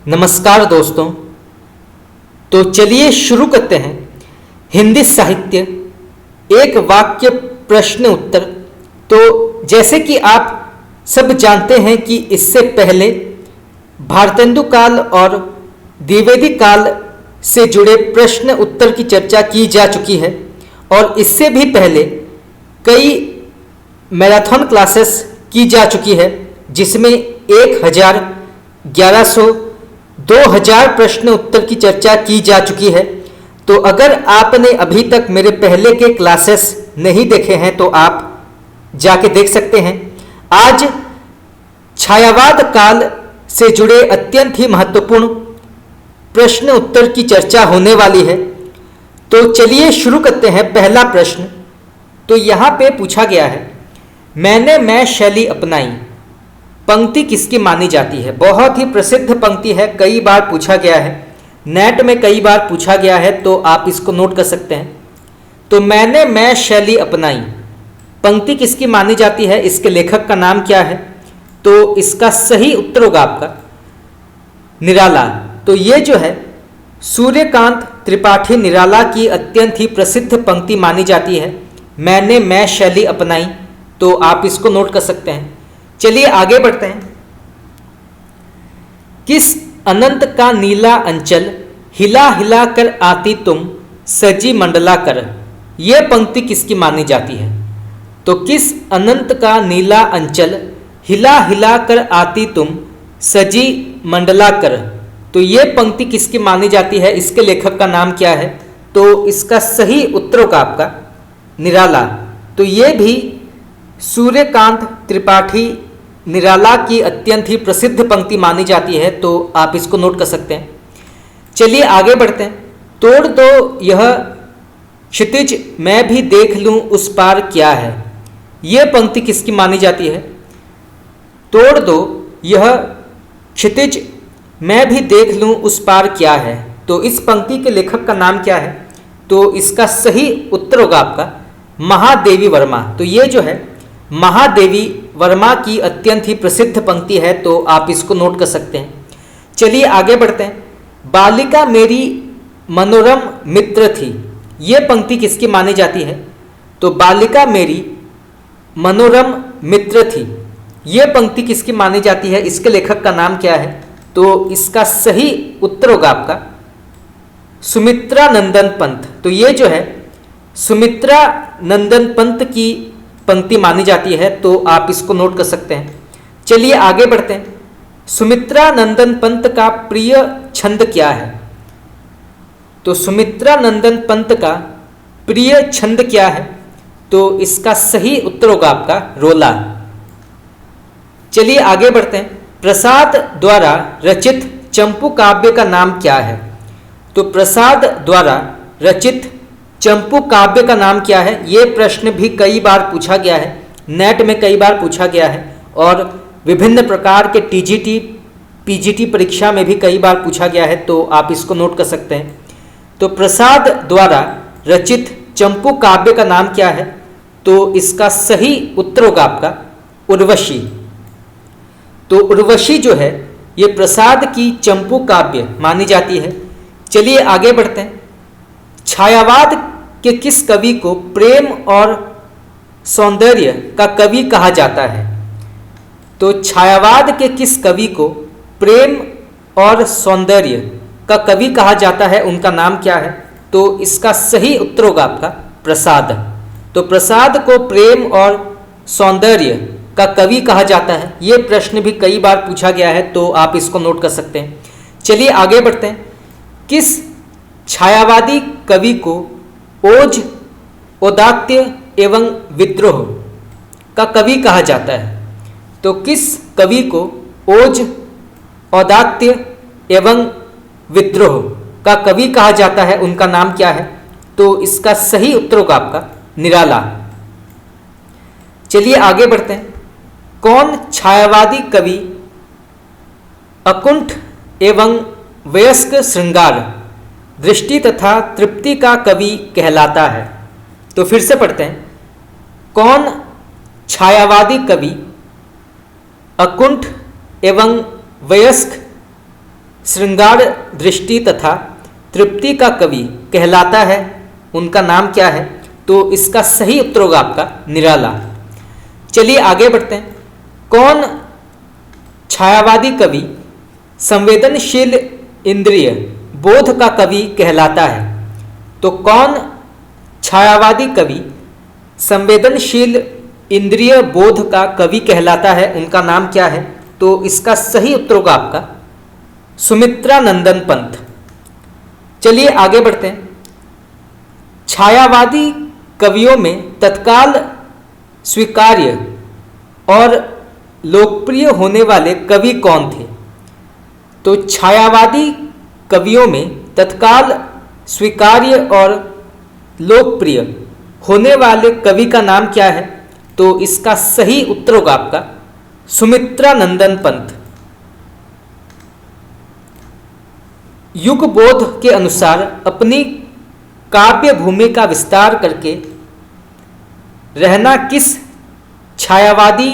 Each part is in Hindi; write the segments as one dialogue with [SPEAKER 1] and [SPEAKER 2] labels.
[SPEAKER 1] नमस्कार दोस्तों। तो चलिए शुरू करते हैं हिंदी साहित्य एक वाक्य प्रश्न उत्तर। तो जैसे कि आप सब जानते हैं कि इससे पहले भारतेंदु काल और द्विवेदी काल से जुड़े प्रश्न उत्तर की चर्चा की जा चुकी है और इससे भी पहले कई मैराथन क्लासेस की जा चुकी है जिसमें 1000, 1100, 2000 प्रश्न उत्तर की चर्चा की जा चुकी है। तो अगर आपने अभी तक मेरे पहले के क्लासेस नहीं देखे हैं तो आप जाके देख सकते हैं। आज छायावाद काल से जुड़े अत्यंत ही महत्वपूर्ण प्रश्न उत्तर की चर्चा होने वाली है। तो चलिए शुरू करते हैं। पहला प्रश्न तो यहाँ पे पूछा गया है, मैंने मैं शैली अपनाई पंक्ति किसकी मानी जाती है। बहुत ही प्रसिद्ध पंक्ति है, कई बार पूछा गया है, नेट में कई बार पूछा गया है, तो आप इसको नोट कर सकते हैं। तो मैंने मैं शैली अपनाई पंक्ति किसकी मानी जाती है, इसके लेखक का नाम क्या है। तो इसका सही उत्तर होगा आपका निराला। तो ये जो है सूर्यकांत त्रिपाठी निराला की अत्यंत ही प्रसिद्ध पंक्ति मानी जाती है, मैंने मैं शैली अपनाई। तो आप इसको नोट कर सकते हैं। चलिए आगे बढ़ते हैं। किस अनंत का नीला अंचल हिला हिला कर आती तुम सजी मंडला कर, यह पंक्ति किसकी मानी जाती है। तो किस अनंत का नीला अंचल हिला हिला कर आती तुम सजी मंडला कर, तो यह पंक्ति किसकी मानी जाती है, इसके लेखक का नाम क्या है। तो इसका सही उत्तर होगा आपका निराला। तो यह भी सूर्यकांत त्रिपाठी निराला की अत्यंत ही प्रसिद्ध पंक्ति मानी जाती है। तो आप इसको नोट कर सकते हैं। चलिए आगे बढ़ते हैं। तोड़ दो यह क्षितिज मैं भी देख लूं उस पार क्या है, यह पंक्ति किसकी मानी जाती है। तोड़ दो यह क्षितिज मैं भी देख लूं उस पार क्या है, तो इस पंक्ति के लेखक का नाम क्या है। तो इसका सही उत्तर होगा आपका महादेवी वर्मा। तो ये जो है महादेवी वर्मा की अत्यंत ही प्रसिद्ध पंक्ति है। तो आप इसको नोट कर सकते हैं। चलिए आगे बढ़ते हैं। बालिका मेरी मनोरम मित्र थी, ये पंक्ति किसकी मानी जाती है। तो बालिका मेरी मनोरम मित्र थी, ये पंक्ति किसकी मानी जाती है, इसके लेखक का नाम क्या है। तो इसका सही उत्तर होगा आपका सुमित्रा नंदन पंत। तो ये जो है सुमित्रा नंदन पंत की पंक्ति मानी जाती है। तो आप इसको नोट कर सकते हैं। चलिए आगे बढ़ते हैं। सुमित्रा नंदन पंत का प्रिय छंद क्या है। तो सुमित्रा नंदन पंत का प्रिय छंद क्या है। तो इसका सही उत्तर होगा आपका रोला। चलिए आगे बढ़ते हैं। प्रसाद द्वारा रचित चंपू काव्य का नाम क्या है। तो प्रसाद द्वारा रचित चंपू काव्य का नाम क्या है, ये प्रश्न भी कई बार पूछा गया है, नेट में कई बार पूछा गया है और विभिन्न प्रकार के टीजीटी पीजीटी परीक्षा में भी कई बार पूछा गया है। तो आप इसको नोट कर सकते हैं। तो प्रसाद द्वारा रचित चंपू काव्य का नाम क्या है। तो इसका सही उत्तर होगा आपका उर्वशी। तो उर्वशी जो है ये प्रसाद की चंपू काव्य मानी जाती है। चलिए आगे बढ़ते हैं। छायावाद के किस कवि को प्रेम और सौंदर्य का कवि कहा जाता है। तो छायावाद के किस कवि को प्रेम और सौंदर्य का कवि कहा जाता है, उनका नाम क्या है। तो इसका सही उत्तर होगा आपका प्रसाद। तो प्रसाद को प्रेम और सौंदर्य का कवि कहा जाता है, ये प्रश्न भी कई बार पूछा गया है। तो आप इसको नोट कर सकते हैं। चलिए आगे बढ़ते हैं। किस छायावादी कवि को ओज, औदात्य एवं विद्रोह का कवि कहा जाता है। तो किस कवि को ओज, औदात्य एवं विद्रोह का कवि कहा जाता है, उनका नाम क्या है। तो इसका सही उत्तर होगा आपका निराला। चलिए आगे बढ़ते हैं। कौन छायावादी कवि अकुंठ एवं वयस्क श्रृंगार, दृष्टि तथा तृप्ति का कवि कहलाता है। तो फिर से पढ़ते हैं। कौन छायावादी कवि अकुंठ एवं वयस्क श्रृंगार दृष्टि तथा तृप्ति का कवि कहलाता है, उनका नाम क्या है? तो इसका सही उत्तर होगा आपका निराला। चलिए आगे बढ़ते हैं। कौन छायावादी कवि संवेदनशील इंद्रिय बोध का कवि कहलाता है? तो कौन छायावादी कवि संवेदनशील इंद्रिय बोध का कवि कहलाता है, उनका नाम क्या है? तो इसका सही उत्तर होगा आपका सुमित्रा नंदन पंत। चलिए आगे बढ़ते हैं। छायावादी कवियों में तत्काल स्वीकार्य और लोकप्रिय होने वाले कवि कौन थे? तो छायावादी कवियों में तत्काल स्वीकार्य और लोकप्रिय होने वाले कवि का नाम क्या है? तो इसका सही उत्तर होगा आपका सुमित्रा नंदन पंत। युगबोध के अनुसार अपनी काव्य भूमि का विस्तार करके रहना किस छायावादी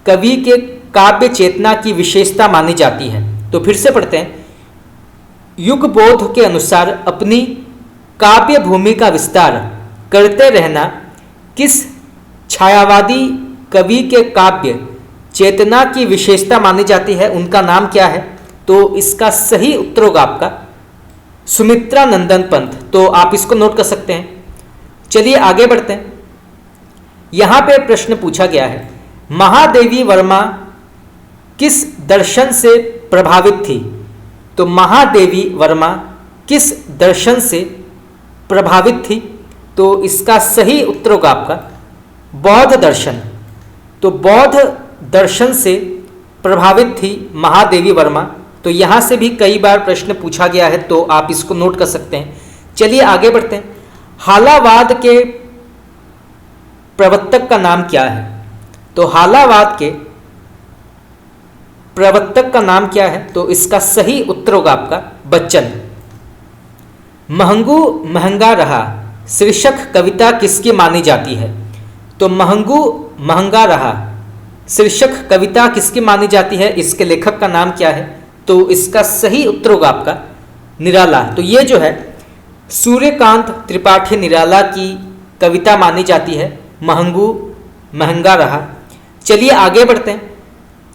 [SPEAKER 1] कवि के काव्य चेतना की विशेषता मानी जाती है? तो फिर से पढ़ते हैं। युगबोध के अनुसार अपनी काव्य भूमि का विस्तार करते रहना किस छायावादी कवि के काव्य चेतना की विशेषता मानी जाती है, उनका नाम क्या है? तो इसका सही उत्तर होगा आपका सुमित्रा नंदन पंत। तो आप इसको नोट कर सकते हैं। चलिए आगे बढ़ते हैं। यहां पे प्रश्न पूछा गया है, महादेवी वर्मा किस दर्शन से प्रभावित थी? तो महादेवी वर्मा किस दर्शन से प्रभावित थी? तो इसका सही उत्तर होगा आपका बौद्ध दर्शन। तो बौद्ध दर्शन से प्रभावित थी महादेवी वर्मा। तो यहाँ से भी कई बार प्रश्न पूछा गया है, तो आप इसको नोट कर सकते हैं। चलिए आगे बढ़ते हैं। हालावाद के प्रवर्तक का नाम क्या है? तो हालावाद के प्रवर्तक का नाम क्या है? तो इसका सही उत्तर होगा आपका बच्चन। महंगू महंगा रहा शीर्षक कविता किसकी मानी जाती है? तो महंगू महंगा रहा शीर्षक कविता किसकी मानी जाती है? इसके लेखक का नाम क्या है? तो इसका सही उत्तर होगा आपका निराला। तो ये जो है सूर्यकांत त्रिपाठी निराला की कविता मानी जाती है, महंगू महंगा रहा। चलिए आगे बढ़ते हैं।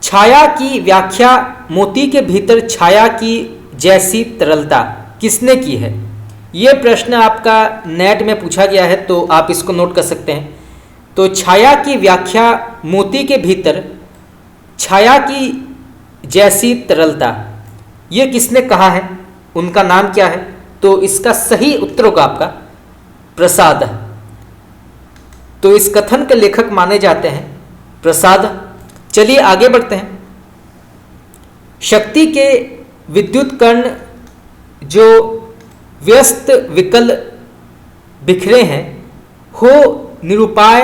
[SPEAKER 1] छाया की व्याख्या मोती के भीतर छाया की जैसी तरलता किसने की है? ये प्रश्न आपका नेट में पूछा गया है, तो आप इसको नोट कर सकते हैं। तो छाया की व्याख्या मोती के भीतर छाया की जैसी तरलता, ये किसने कहा है? उनका नाम क्या है? तो इसका सही उत्तर होगा आपका प्रसाद। तो इस कथन के लेखक माने जाते हैं प्रसाद। चलिए आगे बढ़ते हैं। शक्ति के विद्युत कण जो व्यस्त विकल बिखरे हैं, हो निरुपाय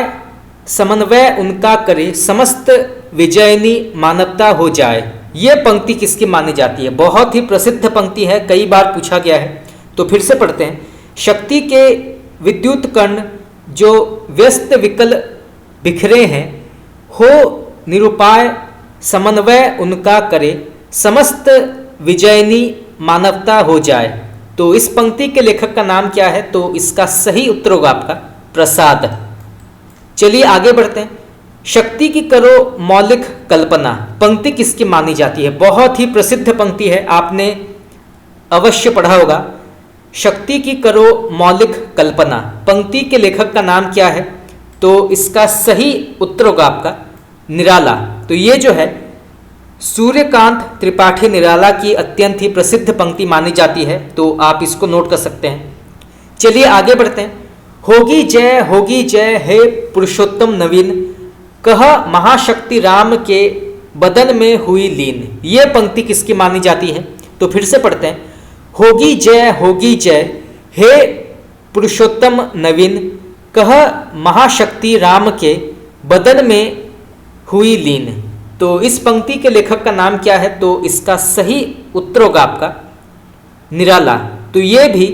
[SPEAKER 1] समन्वय उनका करे, समस्त विजयनी मानवता हो जाए। ये पंक्ति किसकी मानी जाती है? बहुत ही प्रसिद्ध पंक्ति है, कई बार पूछा गया है। तो फिर से पढ़ते हैं। शक्ति के विद्युत कण जो व्यस्त विकल बिखरे हैं, हो निरुपाय समन्वय उनका करे, समस्त विजयनी मानवता हो जाए। तो इस पंक्ति के लेखक का नाम क्या है? तो इसका सही उत्तर होगा आपका प्रसाद। चलिए आगे बढ़ते हैं। शक्ति की करो मौलिक कल्पना पंक्ति किसकी मानी जाती है? बहुत ही प्रसिद्ध पंक्ति है, आपने अवश्य पढ़ा होगा। शक्ति की करो मौलिक कल्पना पंक्ति के लेखक का नाम क्या है? तो इसका सही उत्तर होगा आपका निराला। तो ये जो है सूर्यकांत त्रिपाठी निराला की अत्यंत ही प्रसिद्ध पंक्ति मानी जाती है, तो आप इसको नोट कर सकते हैं। चलिए आगे बढ़ते हैं। होगी जय हे पुरुषोत्तम नवीन, कह महाशक्ति राम के बदन में हुई लीन। ये पंक्ति किसकी मानी जाती है? तो फिर से पढ़ते हैं। होगी जय हे पुरुषोत्तम नवीन, कह महाशक्ति राम के बदन में हुई लीन। तो इस पंक्ति के लेखक का नाम क्या है? तो इसका सही उत्तर होगा आपका निराला। तो ये भी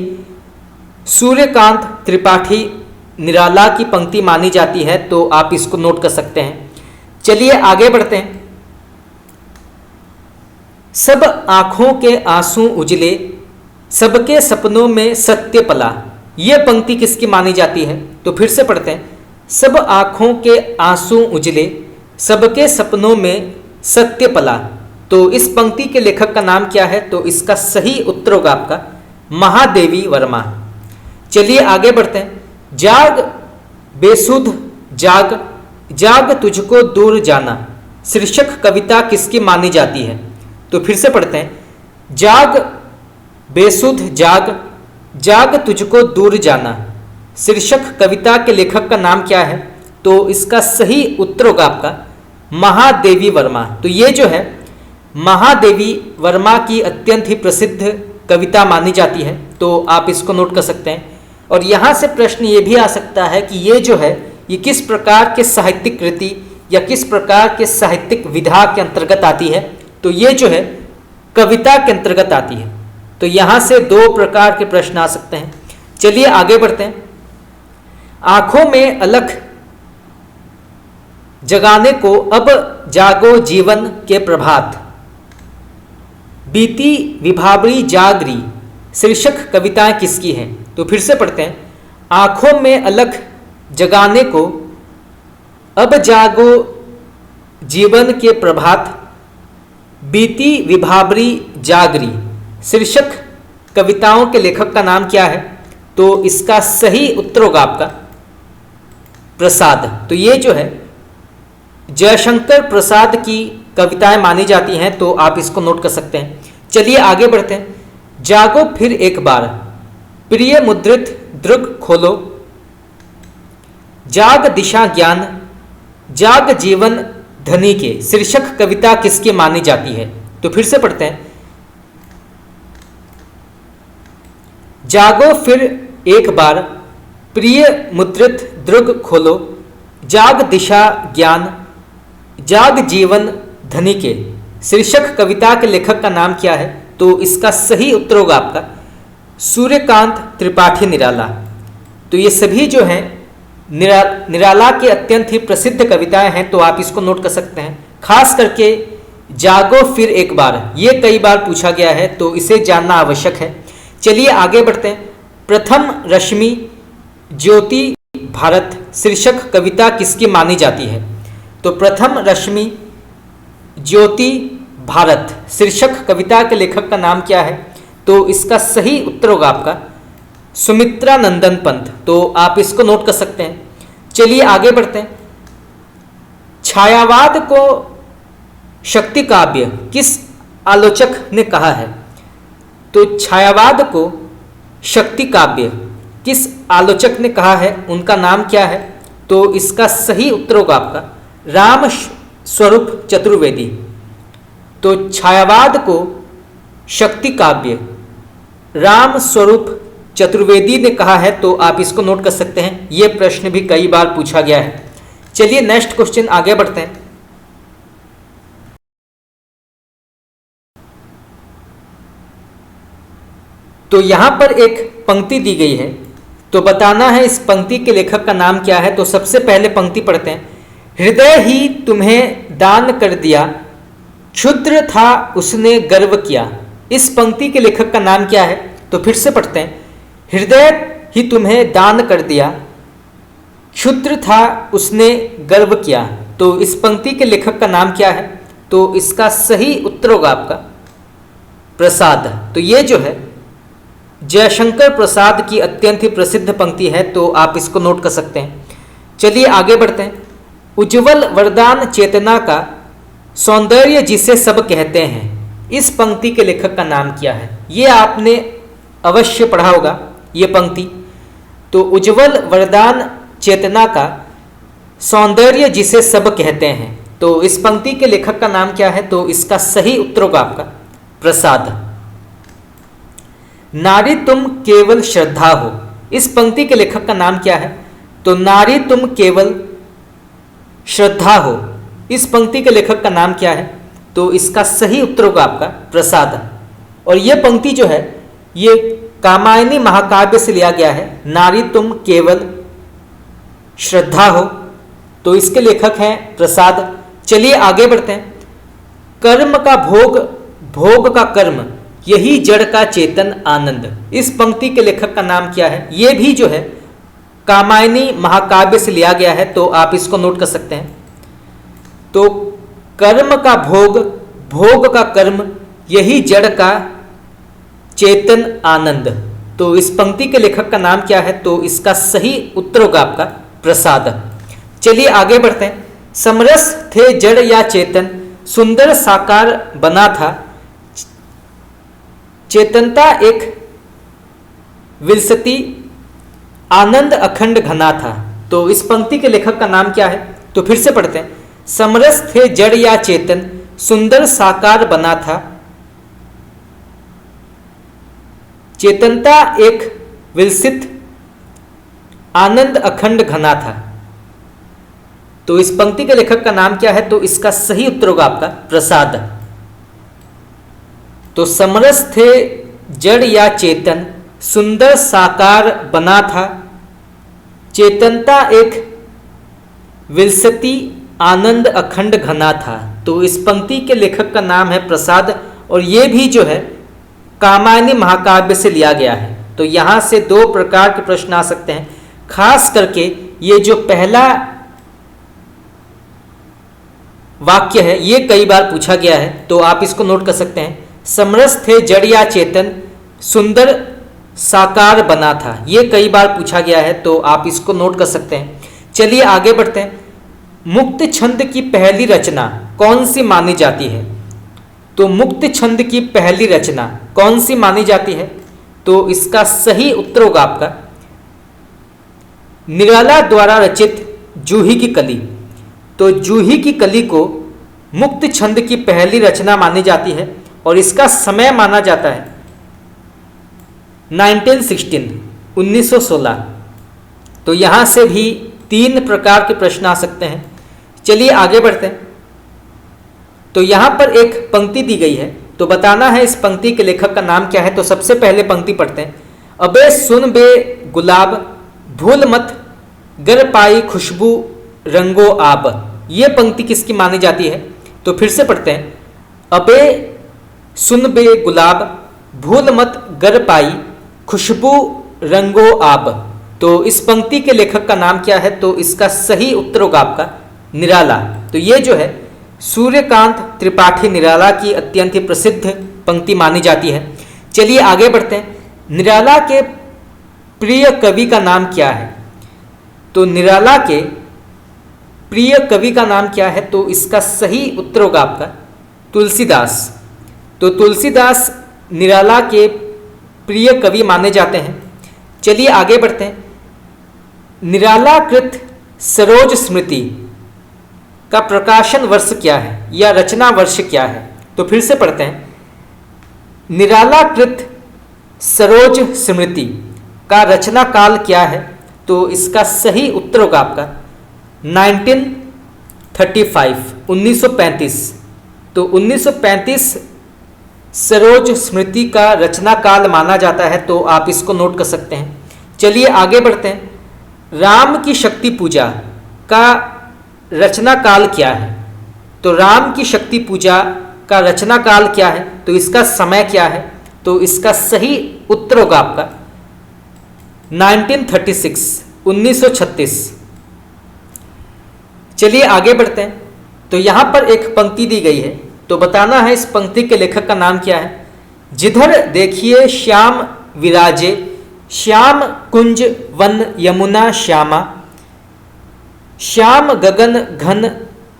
[SPEAKER 1] सूर्यकांत त्रिपाठी निराला की पंक्ति मानी जाती है, तो आप इसको नोट कर सकते हैं। चलिए आगे बढ़ते हैं। सब आँखों के आंसू उजले, सबके सपनों में सत्य पला। ये पंक्ति किसकी मानी जाती है? तो फिर से पढ़ते हैं। सब आँखों के आंसू उजले, सबके सपनों में सत्य पला। तो इस पंक्ति के लेखक का नाम क्या है? तो इसका सही उत्तर होगा आपका महादेवी वर्मा। चलिए आगे बढ़ते हैं। जाग बेसुध जाग, जाग तुझको दूर जाना शीर्षक कविता किसकी मानी जाती है? तो फिर से पढ़ते हैं। जाग बेसुध जाग, जाग तुझको दूर जाना शीर्षक कविता के लेखक का नाम क्या है? तो इसका सही उत्तर होगा आपका महादेवी वर्मा। तो ये जो है महादेवी वर्मा की अत्यंत ही प्रसिद्ध कविता मानी जाती है। तो आप इसको नोट कर सकते हैं। और यहाँ से प्रश्न ये भी आ सकता है कि ये जो है ये किस प्रकार के साहित्यिक कृति या किस प्रकार के साहित्यिक विधा के अंतर्गत आती है? तो ये जो है कविता के अंतर्गत आती है। तो यहाँ से दो प्रकार के प्रश्न आ सकते हैं। चलिए आगे बढ़ते हैं। आंखों में अलख जगाने को अब जागो जीवन के प्रभात, बीती विभावरी जागरी शीर्षक कविताएं किसकी हैं? तो फिर से पढ़ते हैं। आंखों में अलख जगाने को अब जागो जीवन के प्रभात, बीती विभावरी जागरी शीर्षक कविताओं के लेखक का नाम क्या है? तो इसका सही उत्तर होगा आपका प्रसाद। तो ये जो है जयशंकर प्रसाद की कविताएं मानी जाती हैं। तो आप इसको नोट कर सकते हैं। चलिए आगे बढ़ते हैं। जागो फिर एक बार, प्रिय मुद्रित दृग खोलो, जाग दिशा ज्ञान, जाग जीवन धनी के शीर्षक कविता किसकी मानी जाती है? तो फिर से पढ़ते हैं। जागो फिर एक बार, प्रिय मुद्रित दृग खोलो, जाग दिशा ज्ञान, जाग जीवन धनी के शीर्षक कविता के लेखक का नाम क्या है? तो इसका सही उत्तर होगा आपका सूर्यकांत त्रिपाठी निराला। तो ये सभी जो हैं निराला के अत्यंत ही प्रसिद्ध कविताएं हैं। तो आप इसको नोट कर सकते हैं। खास करके जागो फिर एक बार ये कई बार पूछा गया है, तो इसे जानना आवश्यक है। चलिए आगे बढ़ते हैं। प्रथम रश्मि ज्योति भारत शीर्षक कविता किसकी मानी जाती है? तो प्रथम रश्मि ज्योति भारत शीर्षक कविता के लेखक का नाम क्या है? तो इसका सही उत्तर होगा आपका सुमित्रा नंदन पंत। तो आप इसको नोट कर सकते हैं। चलिए आगे बढ़ते हैं। छायावाद को शक्ति काव्य किस आलोचक ने कहा है? तो छायावाद को शक्ति काव्य किस आलोचक ने कहा है? उनका नाम क्या है? तो इसका सही उत्तर होगा आपका राम स्वरूप चतुर्वेदी। तो छायावाद को शक्ति काव्य राम स्वरूप चतुर्वेदी ने कहा है। तो आप इसको नोट कर सकते हैं। यह प्रश्न भी कई बार पूछा गया है। चलिए नेक्स्ट क्वेश्चन आगे बढ़ते हैं। तो यहां पर एक पंक्ति दी गई है, तो बताना है इस पंक्ति के लेखक का नाम क्या है। तो सबसे पहले पंक्ति पढ़ते हैं। हृदय ही तुम्हें दान कर दिया, क्षुद्र था उसने गर्व किया। इस पंक्ति के लेखक का नाम क्या है? तो फिर से पढ़ते हैं। हृदय ही तुम्हें दान कर दिया, क्षुद्र था उसने गर्व किया। तो इस पंक्ति के लेखक का नाम क्या है? तो इसका सही उत्तर होगा आपका प्रसाद। तो ये जो है जयशंकर प्रसाद की अत्यंत ही प्रसिद्ध पंक्ति है। तो आप इसको नोट कर सकते हैं। चलिए आगे बढ़ते हैं। उज्ज्वल वरदान चेतना का सौंदर्य जिसे सब कहते हैं, इस पंक्ति के लेखक का नाम क्या है? ये आपने अवश्य पढ़ा होगा ये पंक्ति। तो उज्ज्वल वरदान चेतना का सौंदर्य जिसे सब कहते हैं, तो इस पंक्ति के लेखक का नाम क्या है? तो इसका सही उत्तर होगा आपका प्रसाद। नारी तुम केवल श्रद्धा हो, इस पंक्ति के लेखक का नाम क्या है? तो नारी तुम केवल श्रद्धा हो, इस पंक्ति के लेखक का नाम क्या है? तो इसका सही उत्तर होगा आपका प्रसाद। और यह पंक्ति जो है ये कामायनी महाकाव्य से लिया गया है। नारी तुम केवल श्रद्धा हो, तो इसके लेखक हैं प्रसाद। चलिए आगे बढ़ते हैं। कर्म का भोग भोग का कर्म यही जड़ का चेतन आनंद। इस पंक्ति के लेखक का नाम क्या है? ये भी जो है कामायनी महाकाव्य से लिया गया है, तो आप इसको नोट कर सकते हैं। तो कर्म का भोग, भोग का कर्म, यही जड़ का चेतन आनंद। तो इस पंक्ति के लेखक का नाम क्या है? तो इसका सही उत्तर होगा आपका प्रसाद। चलिए आगे बढ़ते हैं। समरस थे जड़ या चेतन, सुंदर साकार बना था, चेतनता एक विलसती, आनंद अखंड घना था। तो इस पंक्ति के लेखक का नाम क्या है? तो फिर से पढ़ते हैं। समरस थे जड़ या चेतन, सुंदर साकार बना था, चेतनता एक विलसित, आनंद अखंड घना था। तो इस पंक्ति के लेखक का नाम क्या है? तो इसका सही उत्तर होगा आपका प्रसाद। तो समरस थे जड़ या चेतन, सुंदर साकार बना था, चेतनता एक विलसती, आनंद अखंड घना था। तो इस पंक्ति के लेखक का नाम है प्रसाद, और ये भी जो है कामायनी महाकाव्य से लिया गया है। तो यहां से दो प्रकार के प्रश्न आ सकते हैं, खास करके ये जो पहला वाक्य है ये कई बार पूछा गया है, तो आप इसको नोट कर सकते हैं। समरस थे जड़ या चेतन, सुंदर साकार बना था, ये कई बार पूछा गया है, तो आप इसको नोट कर सकते हैं। चलिए आगे बढ़ते हैं। मुक्त छंद की पहली रचना कौन सी मानी जाती है? तो मुक्त छंद की पहली रचना कौन सी मानी जाती है? तो इसका सही उत्तर होगा आपका निराला द्वारा रचित जूही की कली। तो जूही की कली को मुक्त छंद की पहली रचना मानी जाती है, और इसका समय माना जाता है 1916। तो यहां से भी तीन प्रकार के प्रश्न आ सकते हैं। चलिए आगे बढ़ते हैं। तो यहां पर एक पंक्ति दी गई है, तो बताना है इस पंक्ति के लेखक का नाम क्या है। तो सबसे पहले पंक्ति पढ़ते हैं। अबे सुन बे गुलाब, भूल मत गर पाई खुशबू रंगो आब। ये पंक्ति किसकी मानी जाती है? तो फिर से पढ़ते हैं। अबे सुन बे गुलाब, भूल मत गर पाई खुशबू रंगो आब। तो इस पंक्ति के लेखक का नाम क्या है? तो इसका सही उत्तर होगा आपका निराला। तो ये जो है सूर्यकांत त्रिपाठी निराला की अत्यंत ही प्रसिद्ध पंक्ति मानी जाती है। चलिए आगे बढ़ते हैं। निराला के प्रिय कवि का नाम क्या है? तो निराला के प्रिय कवि का नाम क्या है? तो इसका सही उत्तर होगा आपका तुलसीदास। तो तुलसीदास निराला के प्रिय कवि माने जाते हैं। चलिए आगे बढ़ते हैं। निराला कृत सरोज स्मृति का प्रकाशन वर्ष क्या है या रचना वर्ष क्या है? तो फिर से पढ़ते हैं। निराला कृत सरोज स्मृति का रचना काल क्या है? तो इसका सही उत्तर होगा आपका 1935। तो 1935 सरोज स्मृति का रचना काल माना जाता है, तो आप इसको नोट कर सकते हैं। चलिए आगे बढ़ते हैं। राम की शक्ति पूजा का रचना काल क्या है? तो राम की शक्ति पूजा का रचना काल क्या है? तो इसका समय क्या है? तो इसका सही उत्तर होगा आपका 1936। चलिए आगे बढ़ते हैं। तो यहां पर एक पंक्ति दी गई है, तो बताना है इस पंक्ति के लेखक का नाम क्या है। जिधर देखिए श्याम विराजे, श्याम कुंज वन यमुना श्यामा, श्याम गगन घन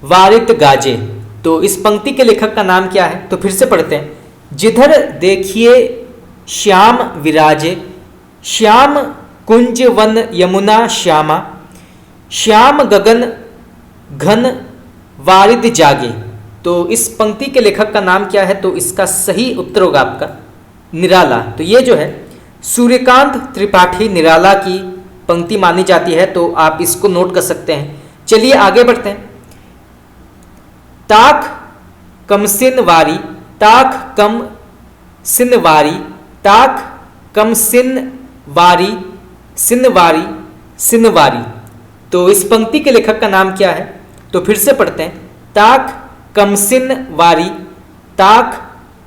[SPEAKER 1] वारित गाजे। तो इस पंक्ति के लेखक का नाम क्या है? तो फिर से पढ़ते हैं। जिधर देखिए श्याम विराजे, श्याम कुंज वन यमुना श्यामा, श्याम गगन घन वारिद जागे। तो इस पंक्ति के लेखक का नाम क्या है? तो इसका सही उत्तर होगा आपका निराला। तो ये जो है सूर्यकांत त्रिपाठी निराला की पंक्ति मानी जाती है, तो आप इसको नोट कर सकते हैं। चलिए आगे बढ़ते हैं। ताक कम सिन वारी, ताक कम सिन वारी, ताक कम सिन वारी, सिनवारी सिनवारी। तो इस पंक्ति के लेखक का नाम क्या है? तो फिर से पढ़ते हैं। ताक कमसिन वारी, ताक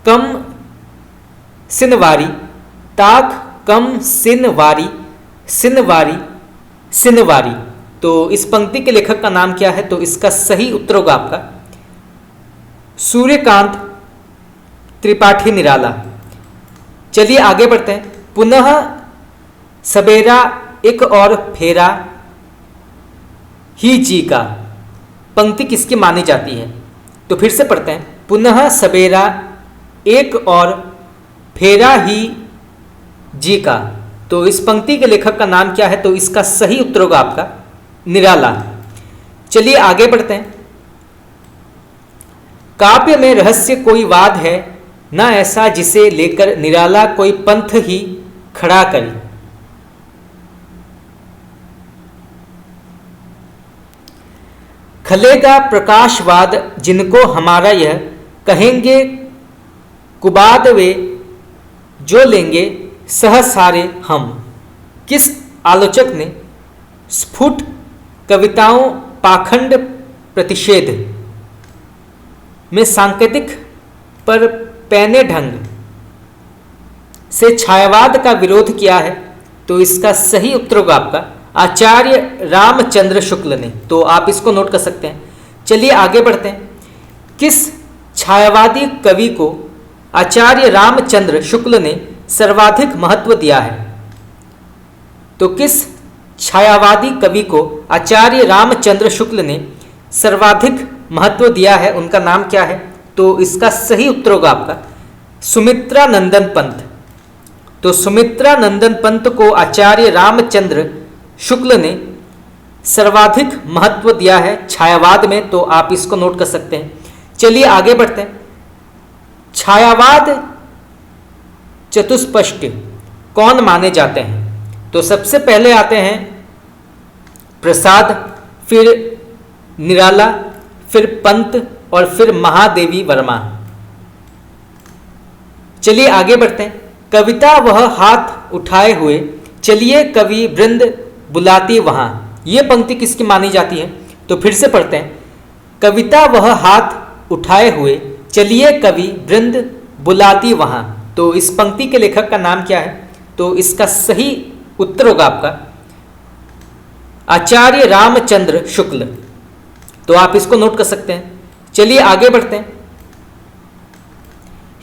[SPEAKER 1] कम सिनवारी, ताक कम सिनवारी, सिनवारी सिनवारी। तो इस पंक्ति के लेखक का नाम क्या है? तो इसका सही उत्तर होगा आपका सूर्यकांत त्रिपाठी निराला। चलिए आगे बढ़ते हैं। पुनः सवेरा एक और फेरा ही जी का, पंक्ति किसकी मानी जाती है? तो फिर से पढ़ते हैं। पुनः सवेरा एक और फेरा ही जी का। तो इस पंक्ति के लेखक का नाम क्या है? तो इसका सही उत्तर होगा आपका निराला। चलिए आगे बढ़ते हैं। काव्य में रहस्य कोई वाद है, न ऐसा जिसे लेकर निराला कोई पंथ ही खड़ा करे। खलेगा प्रकाशवाद जिनको हमारा यह, कहेंगे कुबाद वे जो लेंगे सह सारे हम। किस आलोचक ने स्फुट कविताओं पाखंड प्रतिषेध में सांकेतिक पर पैने ढंग से छायावाद का विरोध किया है? तो इसका सही उत्तर होगा आपका आचार्य रामचंद्र शुक्ल ने। तो आप इसको नोट कर सकते हैं। चलिए आगे बढ़ते हैं। किस छायावादी कवि को आचार्य रामचंद्र शुक्ल ने सर्वाधिक महत्व दिया है? तो किस छायावादी कवि को आचार्य रामचंद्र शुक्ल ने सर्वाधिक महत्व दिया है? उनका नाम क्या है? तो इसका सही उत्तर होगा आपका सुमित्रा नंदन पंत। तो सुमित्रा नंदन पंत को आचार्य रामचंद्र शुक्ल ने सर्वाधिक महत्व दिया है छायावाद में। तो आप इसको नोट कर सकते हैं। चलिए आगे बढ़ते हैं। छायावाद चतुष्पष्ट कौन माने जाते हैं? तो सबसे पहले आते हैं प्रसाद, फिर निराला, फिर पंत और फिर महादेवी वर्मा। चलिए आगे बढ़ते हैं। कविता वह हाथ उठाए हुए चलिए कवि वृंद बुलाती वहां, ये पंक्ति किसकी मानी जाती है? तो फिर से पढ़ते हैं। कविता वह हाथ उठाए हुए चलिए कवि वृंद बुलाती वहां। तो इस पंक्ति के लेखक का नाम क्या है? तो इसका सही उत्तर होगा आपका आचार्य रामचंद्र शुक्ल। तो आप इसको नोट कर सकते हैं। चलिए आगे बढ़ते हैं।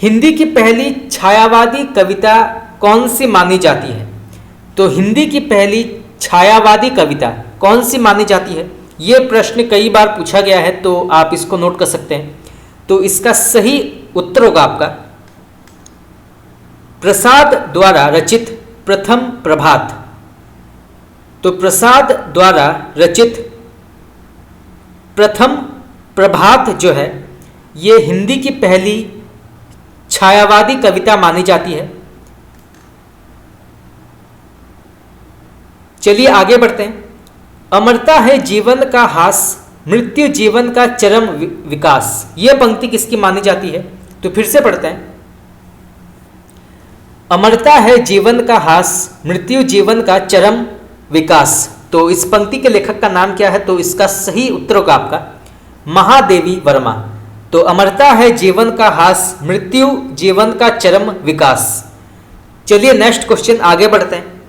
[SPEAKER 1] हिंदी की पहली छायावादी कविता कौन सी मानी जाती है? तो हिंदी की पहली छायावादी कविता कौन सी मानी जाती है? यह प्रश्न कई बार पूछा गया है, तो आप इसको नोट कर सकते हैं। तो इसका सही उत्तर होगा आपका प्रसाद द्वारा रचित प्रथम प्रभात। तो प्रसाद द्वारा रचित प्रथम प्रभात जो है ये हिंदी की पहली छायावादी कविता मानी जाती है। चलिए आगे बढ़ते हैं। अमरता है जीवन का हास, मृत्यु जीवन का चरम विकास, यह पंक्ति किसकी मानी जाती है? तो फिर से पढ़ते हैं। अमरता है जीवन का हास, मृत्यु जीवन का चरम विकास। तो इस पंक्ति के लेखक का नाम क्या है? तो इसका सही उत्तर होगा आपका महादेवी वर्मा। तो अमरता है जीवन का हास, मृत्यु जीवन का चरम विकास। चलिए नेक्स्ट क्वेश्चन आगे बढ़ते हैं।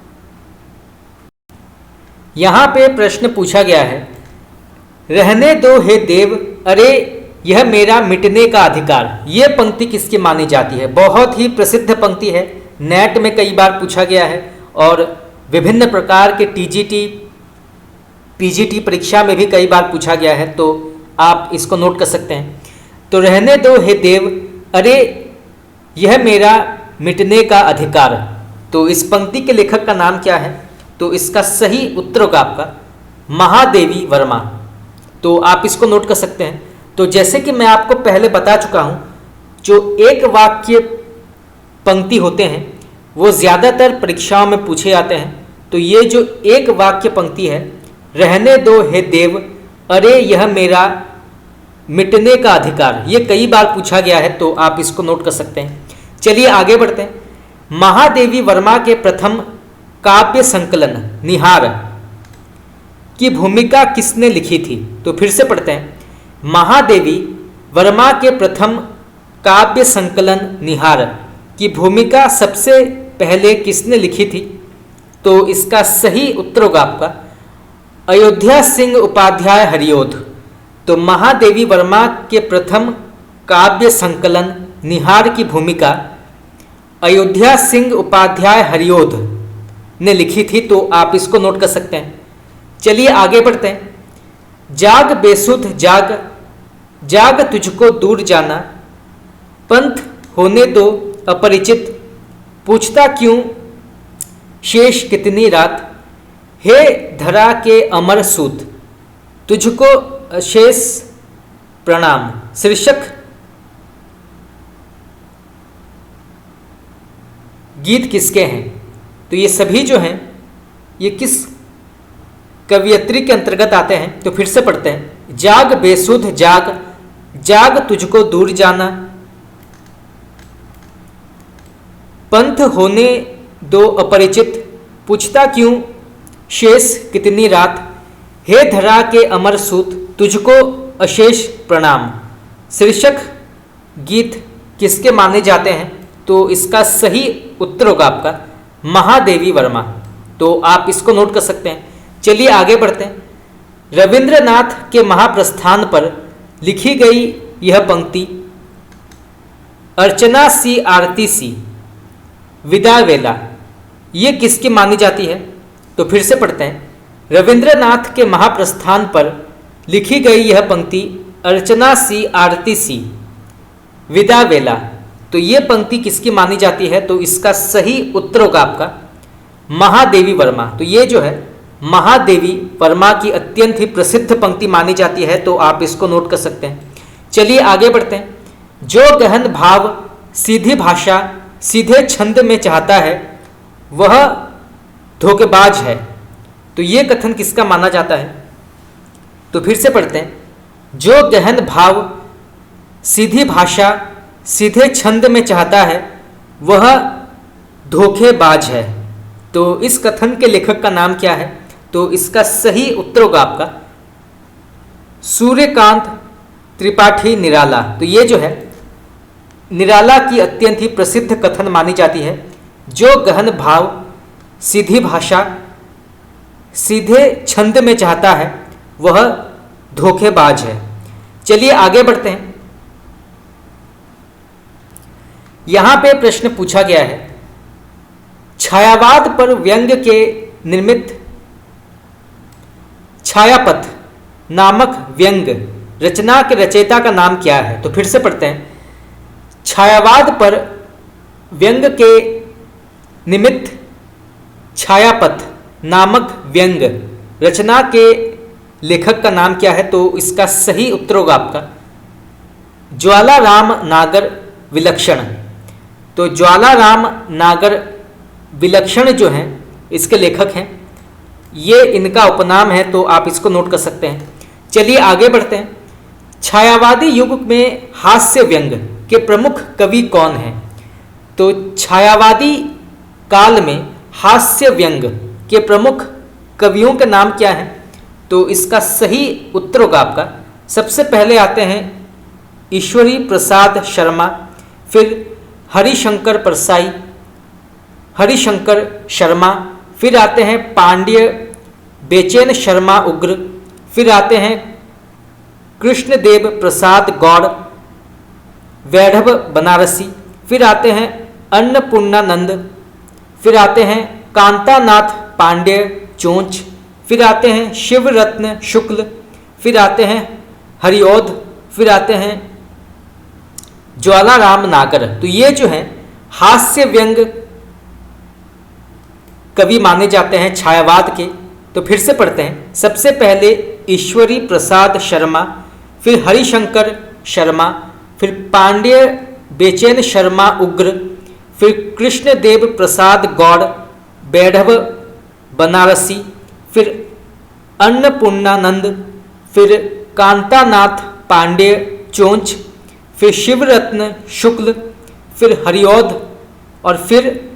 [SPEAKER 1] यहां पे प्रश्न पूछा गया है, रहने दो हे देव, अरे यह मेरा मिटने का अधिकार। यह पंक्ति किसकी मानी जाती है? बहुत ही प्रसिद्ध पंक्ति है, नेट में कई बार पूछा गया है और विभिन्न प्रकार के टीजीटी पीजीटी परीक्षा में भी कई बार पूछा गया है। तो आप इसको नोट कर सकते हैं। तो रहने दो हे देव, अरे यह मेरा मिटने का अधिकार। तो इस पंक्ति के लेखक का नाम क्या है? तो इसका सही उत्तर होगा आपका महादेवी वर्मा। तो आप इसको नोट कर सकते हैं। तो जैसे कि मैं आपको पहले बता चुका हूं, जो एक वाक्य पंक्ति होते हैं वो ज़्यादातर परीक्षाओं में पूछे जाते हैं। तो ये जो एक वाक्य पंक्ति है, रहने दो हे देव, अरे यह मेरा मिटने का अधिकार, ये कई बार पूछा गया है। तो आप इसको नोट कर सकते हैं। चलिए आगे बढ़ते हैं। महादेवी वर्मा के प्रथम काव्य संकलन निहार की भूमिका किसने लिखी थी? तो फिर से पढ़ते हैं। महादेवी वर्मा के प्रथम काव्य संकलन निहार की भूमिका सबसे पहले किसने लिखी थी? तो इसका सही उत्तर होगा आपका अयोध्या सिंह उपाध्याय हरिओध। तो महादेवी वर्मा के प्रथम काव्य संकलन निहार की भूमिका अयोध्या सिंह उपाध्याय हरिओध ने लिखी थी। तो आप इसको नोट कर सकते हैं। चलिए आगे बढ़ते हैं। जाग बेसुध जाग, जाग तुझको दूर जाना, पंथ होने दो अपरिचित, पूछता क्यों शेष कितनी रात, हे धरा के अमर सूत तुझको अशेष प्रणाम। शीर्षक गीत किसके हैं? तो ये सभी जो हैं ये किस कवियत्री के अंतर्गत आते हैं? तो फिर से पढ़ते हैं। जाग बेसुध जाग, जाग तुझको दूर जाना, पंथ होने दो अपरिचित, पूछता क्यों शेष कितनी रात, हे धरा के अमर सूत तुझको अशेष प्रणाम। शीर्षक गीत किसके माने जाते हैं? तो इसका सही उत्तर होगा आपका महादेवी वर्मा। तो आप इसको नोट कर सकते हैं। चलिए आगे बढ़ते हैं। रविंद्रनाथ के महाप्रस्थान पर लिखी गई यह पंक्ति अर्चना सी आरती सी विदा वेला, ये किसकी मानी जाती है? तो फिर से पढ़ते हैं। रविंद्रनाथ के महाप्रस्थान पर लिखी गई यह पंक्ति अर्चना सी आरती सी विदा वेला, तो ये पंक्ति किसकी मानी जाती है? तो इसका सही उत्तर होगा आपका महादेवी वर्मा। तो ये जो है महादेवी वर्मा की अत्यंत ही प्रसिद्ध पंक्ति मानी जाती है। तो आप इसको नोट कर सकते हैं। चलिए आगे बढ़ते हैं। जो गहन भाव सीधी भाषा सीधे छंद में चाहता है वह धोखेबाज है, तो ये कथन किसका माना जाता है? तो फिर से पढ़ते हैं। जो गहन भाव सीधी भाषा सीधे छंद में चाहता है वह धोखेबाज है। तो इस कथन के लेखक का नाम क्या है? तो इसका सही उत्तर होगा आपका सूर्यकांत त्रिपाठी निराला। तो ये जो है निराला की अत्यंत ही प्रसिद्ध कथन मानी जाती है। जो गहन भाव सीधी भाषा सीधे छंद में चाहता है वह धोखेबाज है। चलिए आगे बढ़ते हैं। यहां पे प्रश्न पूछा गया है छायावाद पर व्यंग के निर्मित छायापथ नामक व्यंग रचना के रचयिता का नाम क्या है? तो फिर से पढ़ते हैं। छायावाद पर व्यंग के निमित्त छायापथ नामक व्यंग रचना के लेखक का नाम क्या है? तो इसका सही उत्तर होगा आपका ज्वालाराम नागर विलक्षण। तो ज्वालाराम नागर विलक्षण जो हैं इसके लेखक हैं, ये इनका उपनाम है। तो आप इसको नोट कर सकते हैं। चलिए आगे बढ़ते हैं। छायावादी युग में हास्य व्यंग के प्रमुख कवि कौन हैं? तो छायावादी काल में हास्य व्यंग के प्रमुख कवियों के नाम क्या हैं? तो इसका सही उत्तर होगा आपका सबसे पहले आते हैं ईश्वरी प्रसाद शर्मा, फिर हरिशंकर परसाई, हरिशंकर शर्मा, फिर आते हैं पांड्य बेचैन शर्मा उग्र, फिर आते हैं कृष्णदेव प्रसाद गौड़ वैढ़व बनारसी, फिर आते हैं अन्नपूर्णानंद, फिर आते हैं कांतानाथ पांड्य चोंच, फिर आते हैं शिवरत्न शुक्ल, फिर आते हैं हरिओध, फिर आते हैं ज्वालाराम नागर। तो ये जो हैं हास्य व्यंग कवि माने जाते हैं छायावाद के। तो फिर से पढ़ते हैं। सबसे पहले ईश्वरी प्रसाद शर्मा, फिर हरिशंकर शर्मा, फिर पांड्य बेचैन शर्मा उग्र, फिर कृष्णदेव प्रसाद गौड़ वैढ़व बनारसी, फिर अन्नपूर्णानंद, फिर कांतानाथ पांड्य चोंच, फिर शिवरत्न शुक्ल, फिर हरिओध और फिर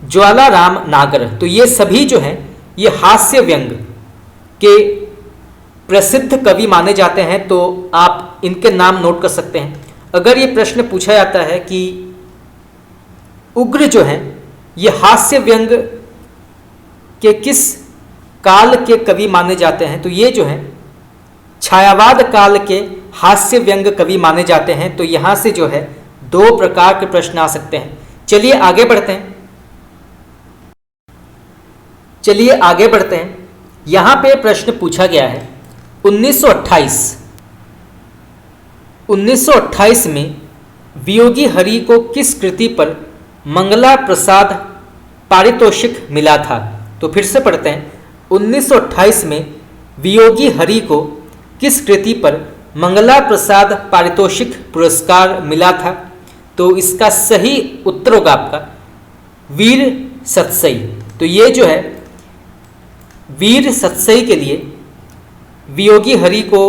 [SPEAKER 1] ज्वालाराम नागर। तो ये सभी जो हैं ये हास्य व्यंग के प्रसिद्ध कवि माने जाते हैं। तो आप इनके नाम नोट कर सकते हैं। अगर ये प्रश्न पूछा जाता है कि उग्र जो है ये हास्य व्यंग के किस काल के कवि माने जाते हैं, तो ये जो है छायावाद काल के हास्य व्यंग कवि माने जाते हैं। तो यहाँ से जो है दो प्रकार के प्रश्न आ सकते हैं। चलिए आगे बढ़ते हैं। यहाँ पे प्रश्न पूछा गया है 1928 में वियोगी हरि को किस कृति पर मंगला प्रसाद पारितोषिक मिला था। तो फिर से पढ़ते हैं, 1928 में वियोगी हरि को किस कृति पर मंगला प्रसाद पारितोषिक पुरस्कार मिला था। तो इसका सही उत्तर होगा आपका वीर सतसई। तो ये जो है वीर सतसई के लिए वियोगी हरि को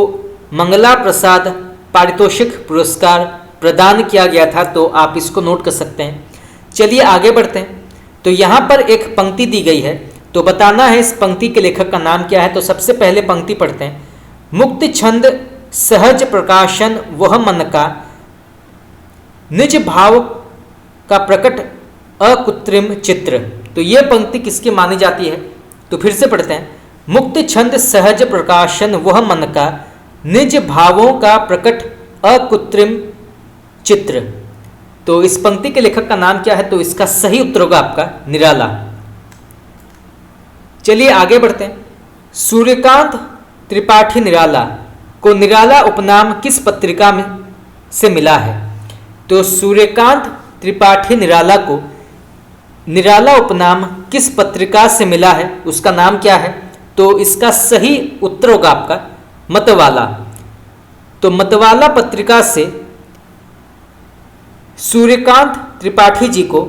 [SPEAKER 1] मंगला प्रसाद पारितोषिक पुरस्कार प्रदान किया गया था। तो आप इसको नोट कर सकते हैं। चलिए आगे बढ़ते हैं। तो यहाँ पर एक पंक्ति दी गई है, तो बताना है इस पंक्ति के लेखक का नाम क्या है। तो सबसे पहले पंक्ति पढ़ते हैं, मुक्त छंद सहज प्रकाशन वह मन का, निज भाव का प्रकट अकृत्रिम चित्र। तो ये पंक्ति किसकी मानी जाती है। तो फिर से पढ़ते हैं, मुक्त छंद सहज प्रकाशन वह मन का, निज भावों का प्रकट अकृत्रिम चित्र। तो इस पंक्ति के लेखक का नाम क्या है। तो इसका सही उत्तर होगा आपका निराला। चलिए आगे बढ़ते हैं। सूर्यकांत त्रिपाठी निराला को निराला उपनाम किस पत्रिका में से मिला है। तो सूर्यकांत त्रिपाठी निराला को निराला उपनाम किस पत्रिका से मिला है, उसका नाम क्या है। तो इसका सही उत्तर होगा आपका मतवाला। तो मतवाला पत्रिका से सूर्यकांत त्रिपाठी जी को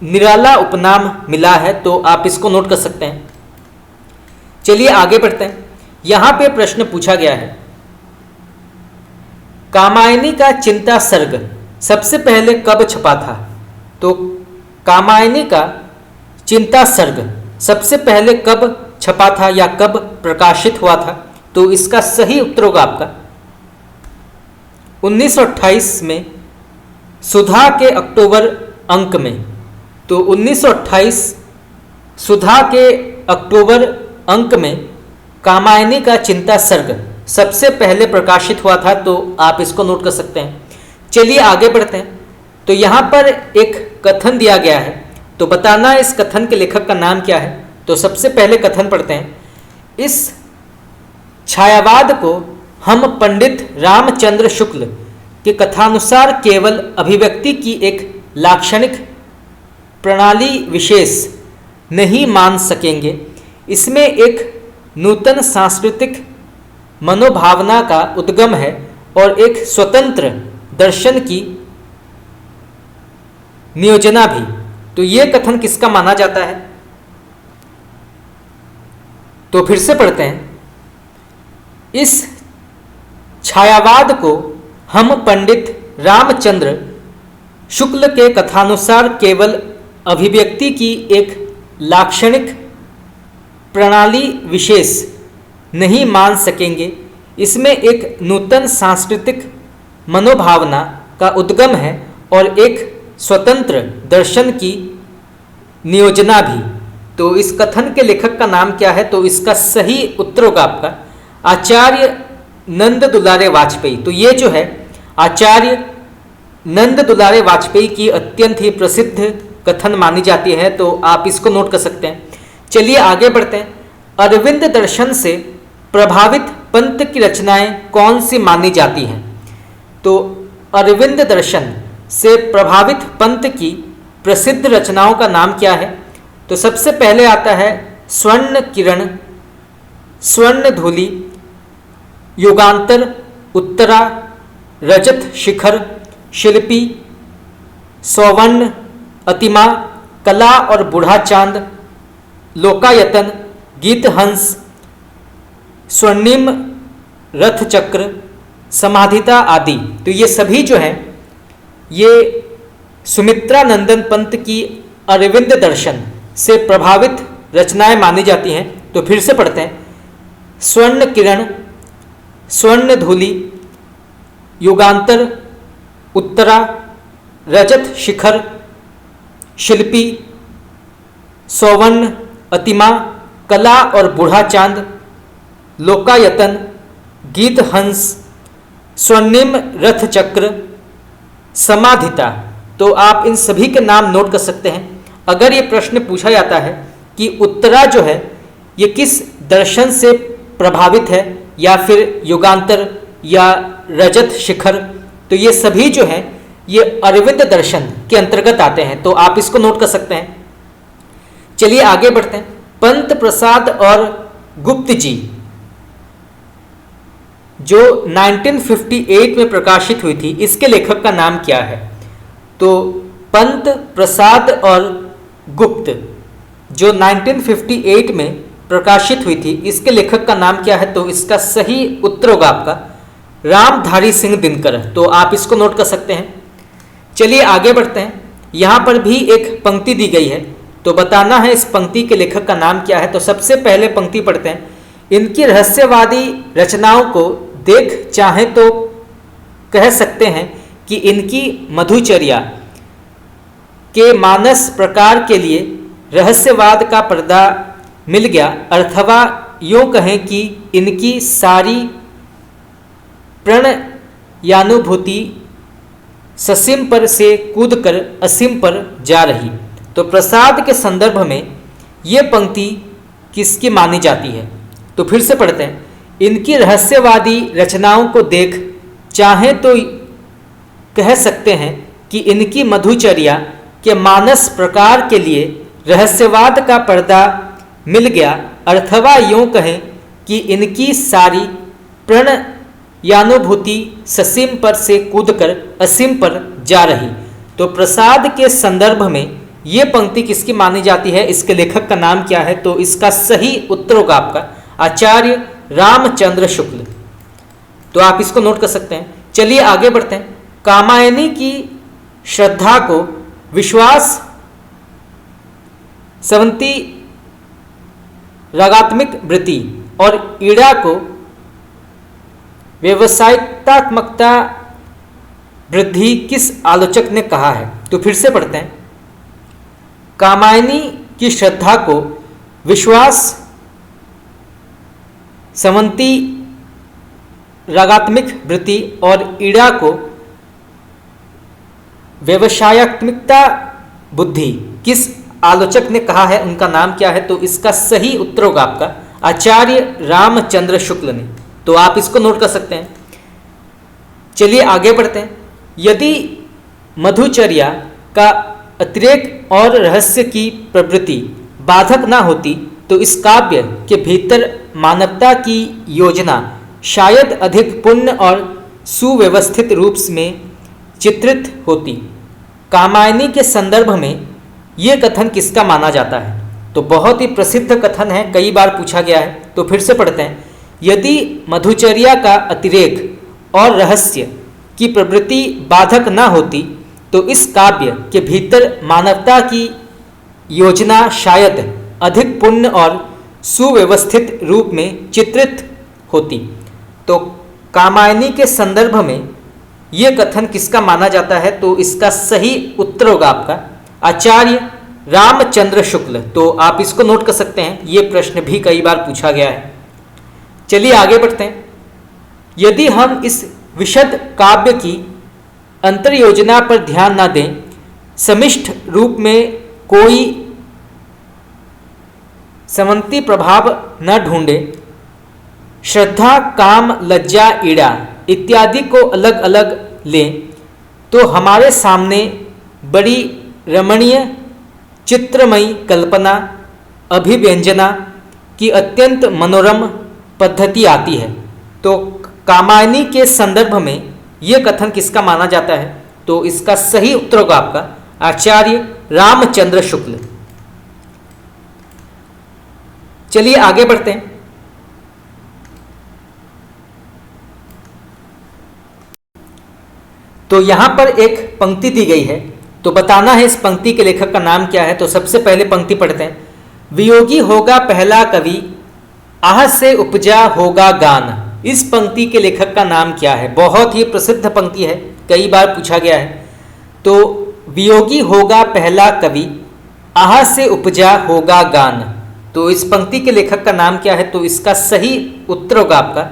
[SPEAKER 1] निराला उपनाम मिला है। तो आप इसको नोट कर सकते हैं। चलिए आगे बढ़ते हैं। यहां पे प्रश्न पूछा गया है, कामायनी का चिंता सर्ग सबसे पहले कब छपा था। तो कामायनी का चिंता सर्ग सबसे पहले कब छपा था या कब प्रकाशित हुआ था। तो इसका सही उत्तर होगा आपका 1928 में सुधा के अक्टूबर अंक में। तो 1928 सुधा के अक्टूबर अंक में कामायनी का चिंता सर्ग सबसे पहले प्रकाशित हुआ था। तो आप इसको नोट कर सकते हैं। चलिए आगे बढ़ते हैं। तो यहाँ पर एक कथन दिया गया है, तो बताना इस कथन के लेखक का नाम क्या है। तो सबसे पहले कथन पढ़ते हैं, इस छायावाद को हम पंडित रामचंद्र शुक्ल के कथानुसार केवल अभिव्यक्ति की एक लाक्षणिक प्रणाली विशेष नहीं मान सकेंगे। इसमें एक नूतन सांस्कृतिक मनोभावना का उद्गम है और एक स्वतंत्र दर्शन की नियोजना भी। तो ये कथन किसका माना जाता है। तो फिर से पढ़ते हैं, इस छायावाद को हम पंडित रामचंद्र शुक्ल के कथानुसार केवल अभिव्यक्ति की एक लाक्षणिक प्रणाली विशेष नहीं मान सकेंगे। इसमें एक नूतन सांस्कृतिक मनोभावना का उद्गम है और एक स्वतंत्र दर्शन की नियोजना भी। तो इस कथन के लेखक का नाम क्या है। तो इसका सही उत्तर होगा आपका आचार्य नंद दुलारे वाजपेयी। तो ये जो है आचार्य नंद दुलारे वाजपेयी की अत्यंत ही प्रसिद्ध कथन मानी जाती है। तो आप इसको नोट कर सकते हैं। चलिए आगे बढ़ते हैं। अरविंद दर्शन से प्रभावित पंत की रचनाएं कौन सी मानी जाती हैं। तो अरविंद दर्शन से प्रभावित पंत की प्रसिद्ध रचनाओं का नाम क्या है। तो सबसे पहले आता है स्वर्ण किरण, स्वर्ण धूलि, युगांतर, उत्तरा, रजत शिखर, शिल्पी, सौवर्ण, अतिमा, कला और बूढ़ा चांद, लोकायतन, गीत हंस, स्वर्णिम रथ चक्र, समाधिता आदि। तो ये सभी जो हैं ये सुमित्रा नंदन पंत की अरविंद दर्शन से प्रभावित रचनाएं मानी जाती हैं। तो फिर से पढ़ते हैं, स्वर्ण किरण, स्वर्ण धूलि, युगांतर, उत्तरा, रजत शिखर, शिल्पी, सौवर्ण, अतिमा, कला और बूढ़ा चांद, लोकायतन, गीत हंस, स्वर्णिम रथ चक्र, समाधिता। तो आप इन सभी के नाम नोट कर सकते हैं। अगर ये प्रश्न पूछा जाता है कि उत्तरा जो है ये किस दर्शन से प्रभावित है, या फिर युगांतर या रजत शिखर, तो ये सभी जो हैं ये अरविंद दर्शन के अंतर्गत आते हैं। तो आप इसको नोट कर सकते हैं। चलिए आगे बढ़ते हैं। पंत प्रसाद और गुप्त जी जो 1958 में प्रकाशित हुई थी, इसके लेखक का नाम क्या है? तो पंत प्रसाद और गुप्त जो 1958 में प्रकाशित हुई थी, इसके लेखक का नाम क्या है? तो इसका सही उत्तर होगा आपका रामधारी सिंह दिनकर। तो आप इसको नोट कर सकते हैं। चलिए आगे बढ़ते हैं। यहाँ पर भी एक पंक्ति दी गई है, तो बताना है इस पंक्ति के लेखक का नाम क्या है। तो सबसे पहले पंक्ति पढ़ते हैं। इनकी रहस्यवादी रचनाओं को देख चाहें तो कह सकते हैं कि इनकी मधुचर्या के मानस प्रकार के लिए रहस्यवाद का पर्दा मिल गया, अथवा यूँ कहें कि इनकी सारी प्रणयानुभूति ससीम पर से कूदकर असीम पर जा रही। तो प्रसाद के संदर्भ में ये पंक्ति किसकी मानी जाती है? तो फिर से पढ़ते हैं। इनकी रहस्यवादी रचनाओं को देख चाहें तो कह सकते हैं कि इनकी मधुचर्या के मानस प्रकार के लिए रहस्यवाद का पर्दा मिल गया, अथवा यूँ कहें कि इनकी सारी प्रणयानुभूति ससीम पर से कूदकर असीम पर जा रही। तो प्रसाद के संदर्भ में ये पंक्ति किसकी मानी जाती है? इसके लेखक का नाम क्या है? तो इसका सही उत्तर होगा आपका आचार्य रामचंद्र शुक्ल। तो आप इसको नोट कर सकते हैं। चलिए आगे बढ़ते हैं। कामायनी की श्रद्धा को विश्वास, स्रवंती रागात्मिक वृत्ति और ईड़ा को व्यवसायिकतात्मकता वृद्धि किस आलोचक ने कहा है? तो फिर से पढ़ते हैं। कामायनी की श्रद्धा को विश्वास, स्रवंती रागात्मिक वृत्ति और ईड़ा को व्यवसायत्मिकता बुद्धि किस आलोचक ने कहा है? उनका नाम क्या है? तो इसका सही उत्तर होगा आपका आचार्य रामचंद्र शुक्ल ने। तो आप इसको नोट कर सकते हैं। चलिए आगे बढ़ते हैं। यदि मधुचर्या का अतिरेक और रहस्य की प्रवृत्ति बाधक ना होती तो इस काव्य के भीतर मानवता की योजना शायद अधिक पूर्ण और सुव्यवस्थित रूप में चित्रित होती। कामायनी के संदर्भ में ये कथन किसका माना जाता है? तो बहुत ही प्रसिद्ध कथन है, कई बार पूछा गया है। तो फिर से पढ़ते हैं। यदि मधुचर्या का अतिरेक और रहस्य की प्रवृत्ति बाधक न होती तो इस काव्य के भीतर मानवता की योजना शायद अधिक पूर्ण और सुव्यवस्थित रूप में चित्रित होती। तो कामायनी के संदर्भ में ये कथन किसका माना जाता है? तो इसका सही उत्तर होगा आपका आचार्य रामचंद्र शुक्ल। तो आप इसको नोट कर सकते हैं। ये प्रश्न भी कई बार पूछा गया है। चलिए आगे बढ़ते हैं। यदि हम इस विशद काव्य की अंतर योजना पर ध्यान न दें, समिष्ट रूप में कोई समंती प्रभाव न ढूंढे, श्रद्धा, काम, लज्जा, ईड़ा इत्यादि को अलग अलग लें, तो हमारे सामने बड़ी रमणीय चित्रमयी कल्पना, अभिव्यंजना की अत्यंत मनोरम पद्धति आती है। तो कामायनी के संदर्भ में यह कथन किसका माना जाता है? तो इसका सही उत्तर होगा आपका आचार्य रामचंद्र शुक्ल। चलिए आगे बढ़ते हैं। तो यहां पर एक पंक्ति दी गई है, तो बताना है इस पंक्ति के लेखक का नाम क्या है। तो सबसे पहले पंक्ति पढ़ते हैं। वियोगी होगा पहला कवि, आह से उपजा होगा गान। इस पंक्ति के लेखक का नाम क्या है? बहुत ही प्रसिद्ध पंक्ति है, कई बार पूछा गया है। तो वियोगी होगा पहला कवि, आह से उपजा होगा गान। तो इस पंक्ति के लेखक का नाम क्या है? तो इसका सही उत्तर होगा आपका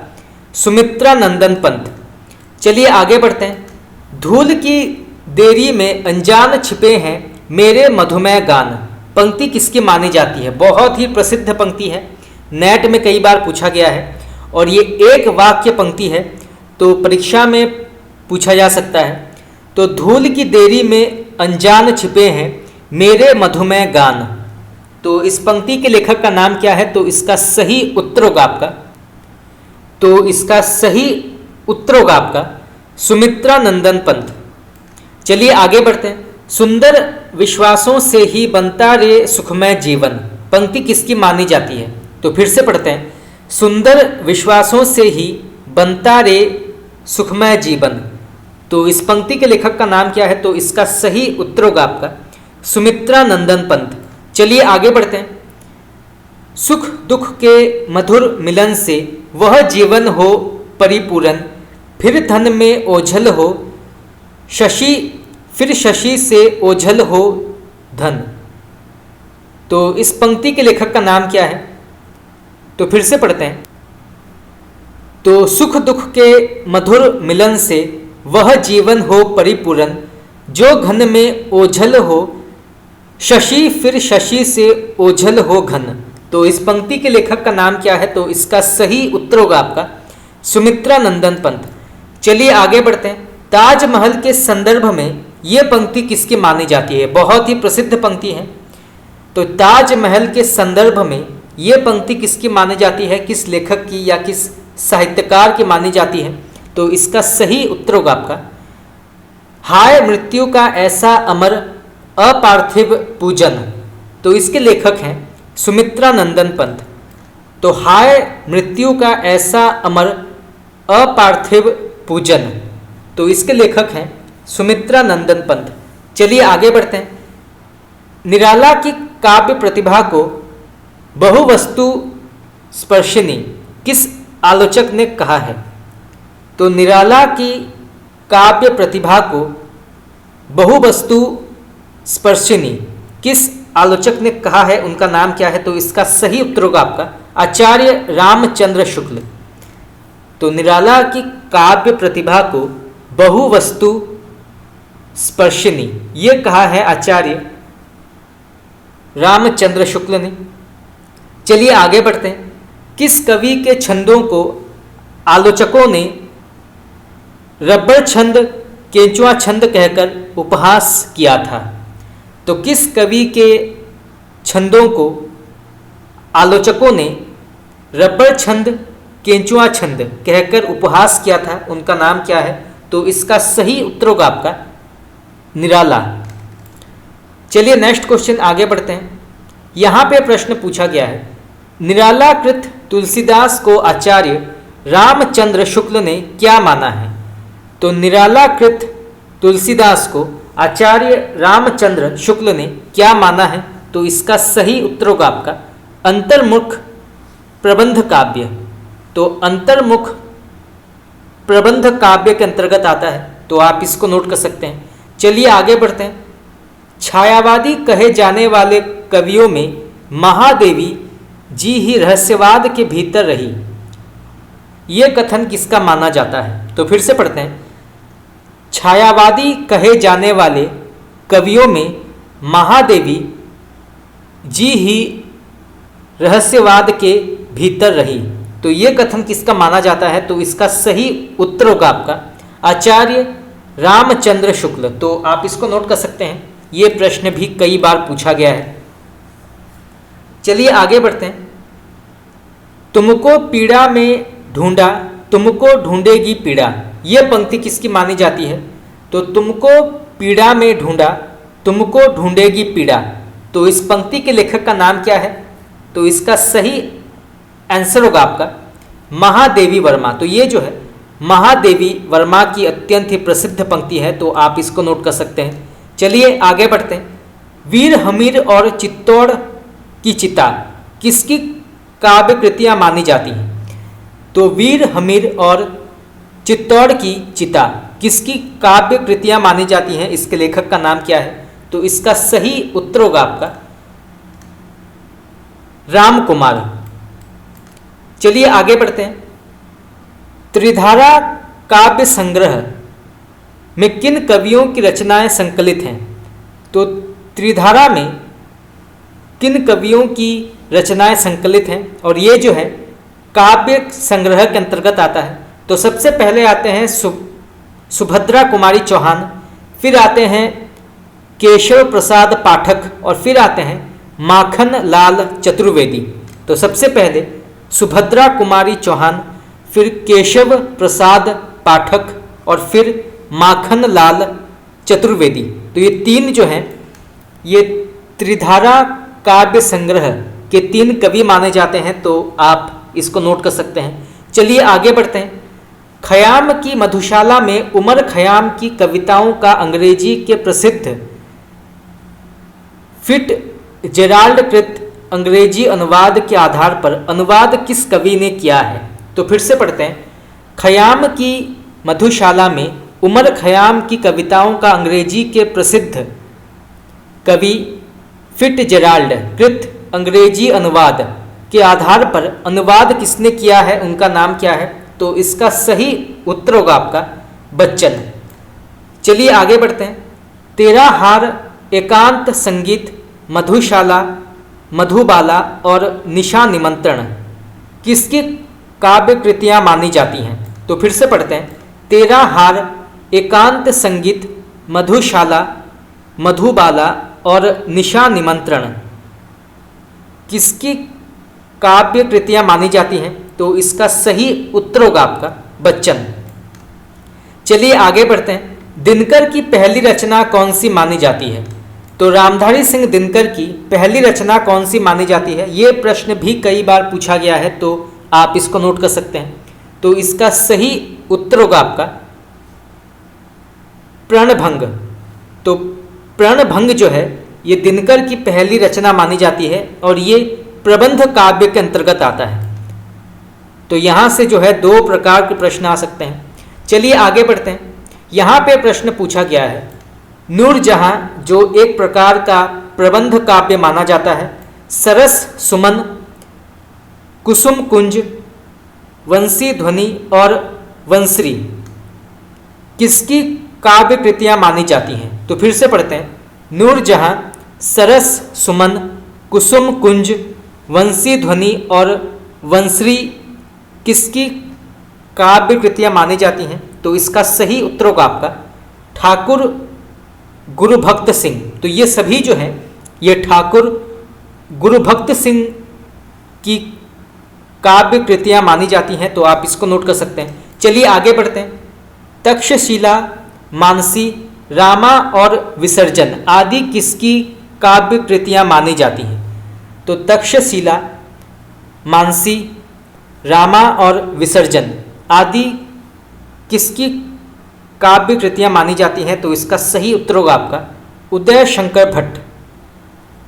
[SPEAKER 1] सुमित्रा नंदन पंत। चलिए आगे बढ़ते हैं। धूल की देरी में अनजान छिपे हैं मेरे मधुमेह गान। पंक्ति किसकी मानी जाती है? बहुत ही प्रसिद्ध पंक्ति है, नेट में कई बार पूछा गया है और ये एक वाक्य पंक्ति है, तो परीक्षा में पूछा जा सकता है। तो धूल की देरी में अनजान छिपे हैं मेरे मधुमेह गान। तो इस पंक्ति के लेखक का नाम क्या है? तो इसका सही उत्तर होगा आपका सुमित्रा नंदन पंत। चलिए आगे बढ़ते हैं। सुंदर विश्वासों से ही बनता रे सुखमय जीवन। पंक्ति किसकी मानी जाती है? तो फिर से पढ़ते हैं। सुंदर विश्वासों से ही बनता रे सुखमय जीवन। तो इस पंक्ति के लेखक का नाम क्या है? तो इसका सही उत्तर होगा आपका सुमित्रा नंदन पंत। चलिए आगे बढ़ते हैं। सुख दुख के मधुर मिलन से वह जीवन हो परिपूर्ण, फिर धन में ओझल हो शशि, फिर शशि से ओझल हो धन। तो इस पंक्ति के लेखक का नाम क्या है? तो फिर से पढ़ते हैं। तो सुख दुख के मधुर मिलन से वह जीवन हो परिपूर्ण, जो घन में ओझल हो शशि, फिर शशि से ओझल हो घन। तो इस पंक्ति के लेखक का नाम क्या है? तो इसका सही उत्तर होगा आपका सुमित्रा नंदन पंत। चलिए आगे बढ़ते हैं। ताजमहल के संदर्भ में ये पंक्ति किसकी मानी जाती है? बहुत ही प्रसिद्ध पंक्ति है। तो ताजमहल के संदर्भ में ये पंक्ति किसकी मानी जाती है? किस लेखक की या किस साहित्यकार की मानी जाती है? तो इसका सही उत्तर होगा आपका हाय मृत्यु का ऐसा अमर अपार्थिव पूजन। तो इसके लेखक हैं सुमित्रा नंदन पंत। तो हाय मृत्यु का ऐसा अमर अपार्थिव पूजन, तो इसके लेखक हैं सुमित्रा नंदन पंत। चलिए आगे बढ़ते हैं। निराला की काव्य प्रतिभा को बहुवस्तु स्पर्शिनी किस आलोचक ने कहा है? तो निराला की काव्य प्रतिभा को बहुवस्तु स्पर्शिनी किस आलोचक ने कहा है? उनका नाम क्या है? तो इसका सही उत्तर होगा आपका आचार्य रामचंद्र शुक्ल। तो निराला की काव्य प्रतिभा को बहुवस्तु स्पर्शिनी ये कहा है आचार्य रामचंद्र शुक्ल ने। चलिए आगे बढ़ते हैं। किस कवि के छंदों को आलोचकों ने रबर छंद, केंचुआ छंद कहकर उपहास किया था? तो किस कवि के छंदों को आलोचकों ने रबर छंद, केंचुआ छंद कहकर उपहास किया था? उनका नाम क्या है? तो इसका सही उत्तर होगा आपका निराला। चलिए नेक्स्ट क्वेश्चन आगे बढ़ते हैं। यहाँ पे प्रश्न पूछा गया है, निराला कृत तुलसीदास को आचार्य रामचंद्र शुक्ल ने क्या माना है? तो निराला कृत तुलसीदास को आचार्य रामचंद्र शुक्ल ने क्या माना है? तो इसका सही उत्तर होगा आपका अंतर्मुख प्रबंध काव्य। तो अंतर्मुख प्रबंध काव्य के अंतर्गत आता है, तो आप इसको नोट कर सकते हैं। चलिए आगे बढ़ते हैं। छायावादी कहे जाने वाले कवियों में महादेवी जी ही रहस्यवाद के भीतर रही, ये कथन किसका माना जाता है? तो फिर से पढ़ते हैं। छायावादी कहे जाने वाले कवियों में महादेवी जी ही रहस्यवाद के भीतर रही, तो ये कथन किसका माना जाता है? तो इसका सही उत्तर होगा आपका आचार्य रामचंद्र शुक्ल। तो आप इसको नोट कर सकते हैं, ये प्रश्न भी कई बार पूछा गया है। चलिए आगे बढ़ते हैं। तुमको पीड़ा में ढूंढा, तुमको ढूंढेगी पीड़ा, ये पंक्ति किसकी मानी जाती है? तो तुमको पीड़ा में ढूंढा, तुमको ढूंढेगी पीड़ा, तो इस पंक्ति के लेखक का नाम क्या है? तो इसका सही आंसर होगा आपका महादेवी वर्मा। तो ये जो है महादेवी वर्मा की अत्यंत ही प्रसिद्ध पंक्ति है, तो आप इसको नोट कर सकते हैं। चलिए आगे बढ़ते हैं। वीर हमीर और चित्तौड़ की चिता किसकी काव्य कृतियाँ मानी जाती हैं? तो वीर हमीर और चित्तौड़ की चिता किसकी काव्य कृतियां मानी जाती हैं, इसके लेखक का नाम क्या है? तो इसका सही उत्तर होगा आपका राम कुमार। चलिए आगे बढ़ते हैं। त्रिधारा काव्य संग्रह में किन कवियों की रचनाएं संकलित हैं? तो त्रिधारा में किन कवियों की रचनाएं संकलित हैं और ये जो है काव्य संग्रह के अंतर्गत आता है? तो सबसे पहले आते हैं सुभद्रा कुमारी चौहान, फिर आते हैं केशव प्रसाद पाठक और फिर आते हैं माखन लाल चतुर्वेदी। तो सबसे पहले सुभद्रा कुमारी चौहान, फिर केशव प्रसाद पाठक और फिर माखन लाल चतुर्वेदी। तो ये तीन जो हैं ये त्रिधारा काव्य संग्रह के तीन कवि माने जाते हैं। तो आप इसको नोट कर सकते हैं। चलिए आगे बढ़ते हैं। खयाम की मधुशाला में उमर खयाम की कविताओं का अंग्रेजी के प्रसिद्ध फिट जेराल्ड कृत अंग्रेजी अनुवाद के आधार पर अनुवाद किस कवि ने किया है? तो फिर से पढ़ते हैं। खयाम की मधुशाला में उमर खयाम की कविताओं का अंग्रेजी के प्रसिद्ध कवि फिट जेराल्ड कृत अंग्रेजी अनुवाद के आधार पर अनुवाद किसने किया है, उनका नाम क्या है? तो इसका सही उत्तर होगा आपका बच्चन। चलिए आगे बढ़ते हैं। तेरा हार, एकांत संगीत, मधुशाला, मधुबाला और निशा निमंत्रण किसकी काव्य कृतियां मानी जाती हैं? तो फिर से पढ़ते हैं। तेरा हार, एकांत संगीत, मधुशाला, मधुबाला और निशा निमंत्रण किसकी काव्य कृतियां मानी जाती हैं? तो इसका सही उत्तर होगा आपका बच्चन। चलिए आगे बढ़ते हैं। दिनकर की पहली रचना कौन सी मानी जाती है? तो रामधारी सिंह दिनकर की पहली रचना कौन सी मानी जाती है? ये प्रश्न भी कई बार पूछा गया है, तो आप इसको नोट कर सकते हैं। तो इसका सही उत्तर होगा आपका प्रणभंग। तो प्रणभंग जो है ये दिनकर की पहली रचना मानी जाती है और ये प्रबंध काव्य के अंतर्गत आता है। तो यहाँ से जो है दो प्रकार के प्रश्न आ सकते हैं। चलिए आगे बढ़ते हैं। यहाँ पे प्रश्न पूछा गया है नूरजहां जो एक प्रकार का प्रबंध काव्य माना जाता है, सरस सुमन, कुसुम कुंज, वंशी ध्वनि और वंश्री किसकी काव्य कृतियां मानी जाती हैं? तो फिर से पढ़ते हैं। नूरजहां, सरस सुमन, कुसुम कुंज, वंशी ध्वनि और वंश्री किसकी काव्य कृतियां मानी जाती हैं? तो इसका सही उत्तर होगा आपका ठाकुर गुरुभक्त सिंह। तो ये सभी जो हैं ये ठाकुर गुरुभक्त सिंह की काव्य कृतियां मानी जाती हैं। तो आप इसको नोट कर सकते हैं। चलिए आगे बढ़ते हैं। तक्षशिला, मानसी, रामा और विसर्जन आदि किसकी काव्य कृतियां मानी जाती हैं? तो तक्षशिला, मानसी, रामा और विसर्जन आदि किसकी काव्य कृतियां मानी जाती हैं? तो इसका सही उत्तर होगा आपका उदय शंकर भट्ट।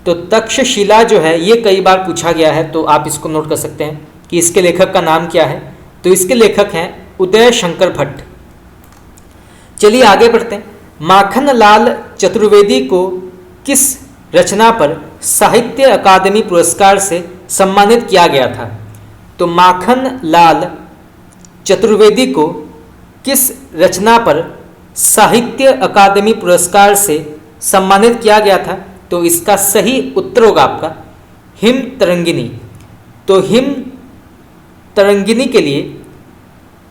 [SPEAKER 1] तो तक्षशिला जो है ये कई बार पूछा गया है, तो आप इसको नोट कर सकते हैं कि इसके लेखक का नाम क्या है। तो इसके लेखक हैं उदय शंकर भट्ट। चलिए आगे बढ़ते हैं। माखन लाल चतुर्वेदी को किस रचना पर साहित्य अकादमी पुरस्कार से सम्मानित किया गया था? तो माखन लाल चतुर्वेदी को किस रचना पर साहित्य अकादमी पुरस्कार से सम्मानित किया गया था? तो इसका सही उत्तर होगा आपका हिम तरंगिनी। तो हिम तरंगिनी के लिए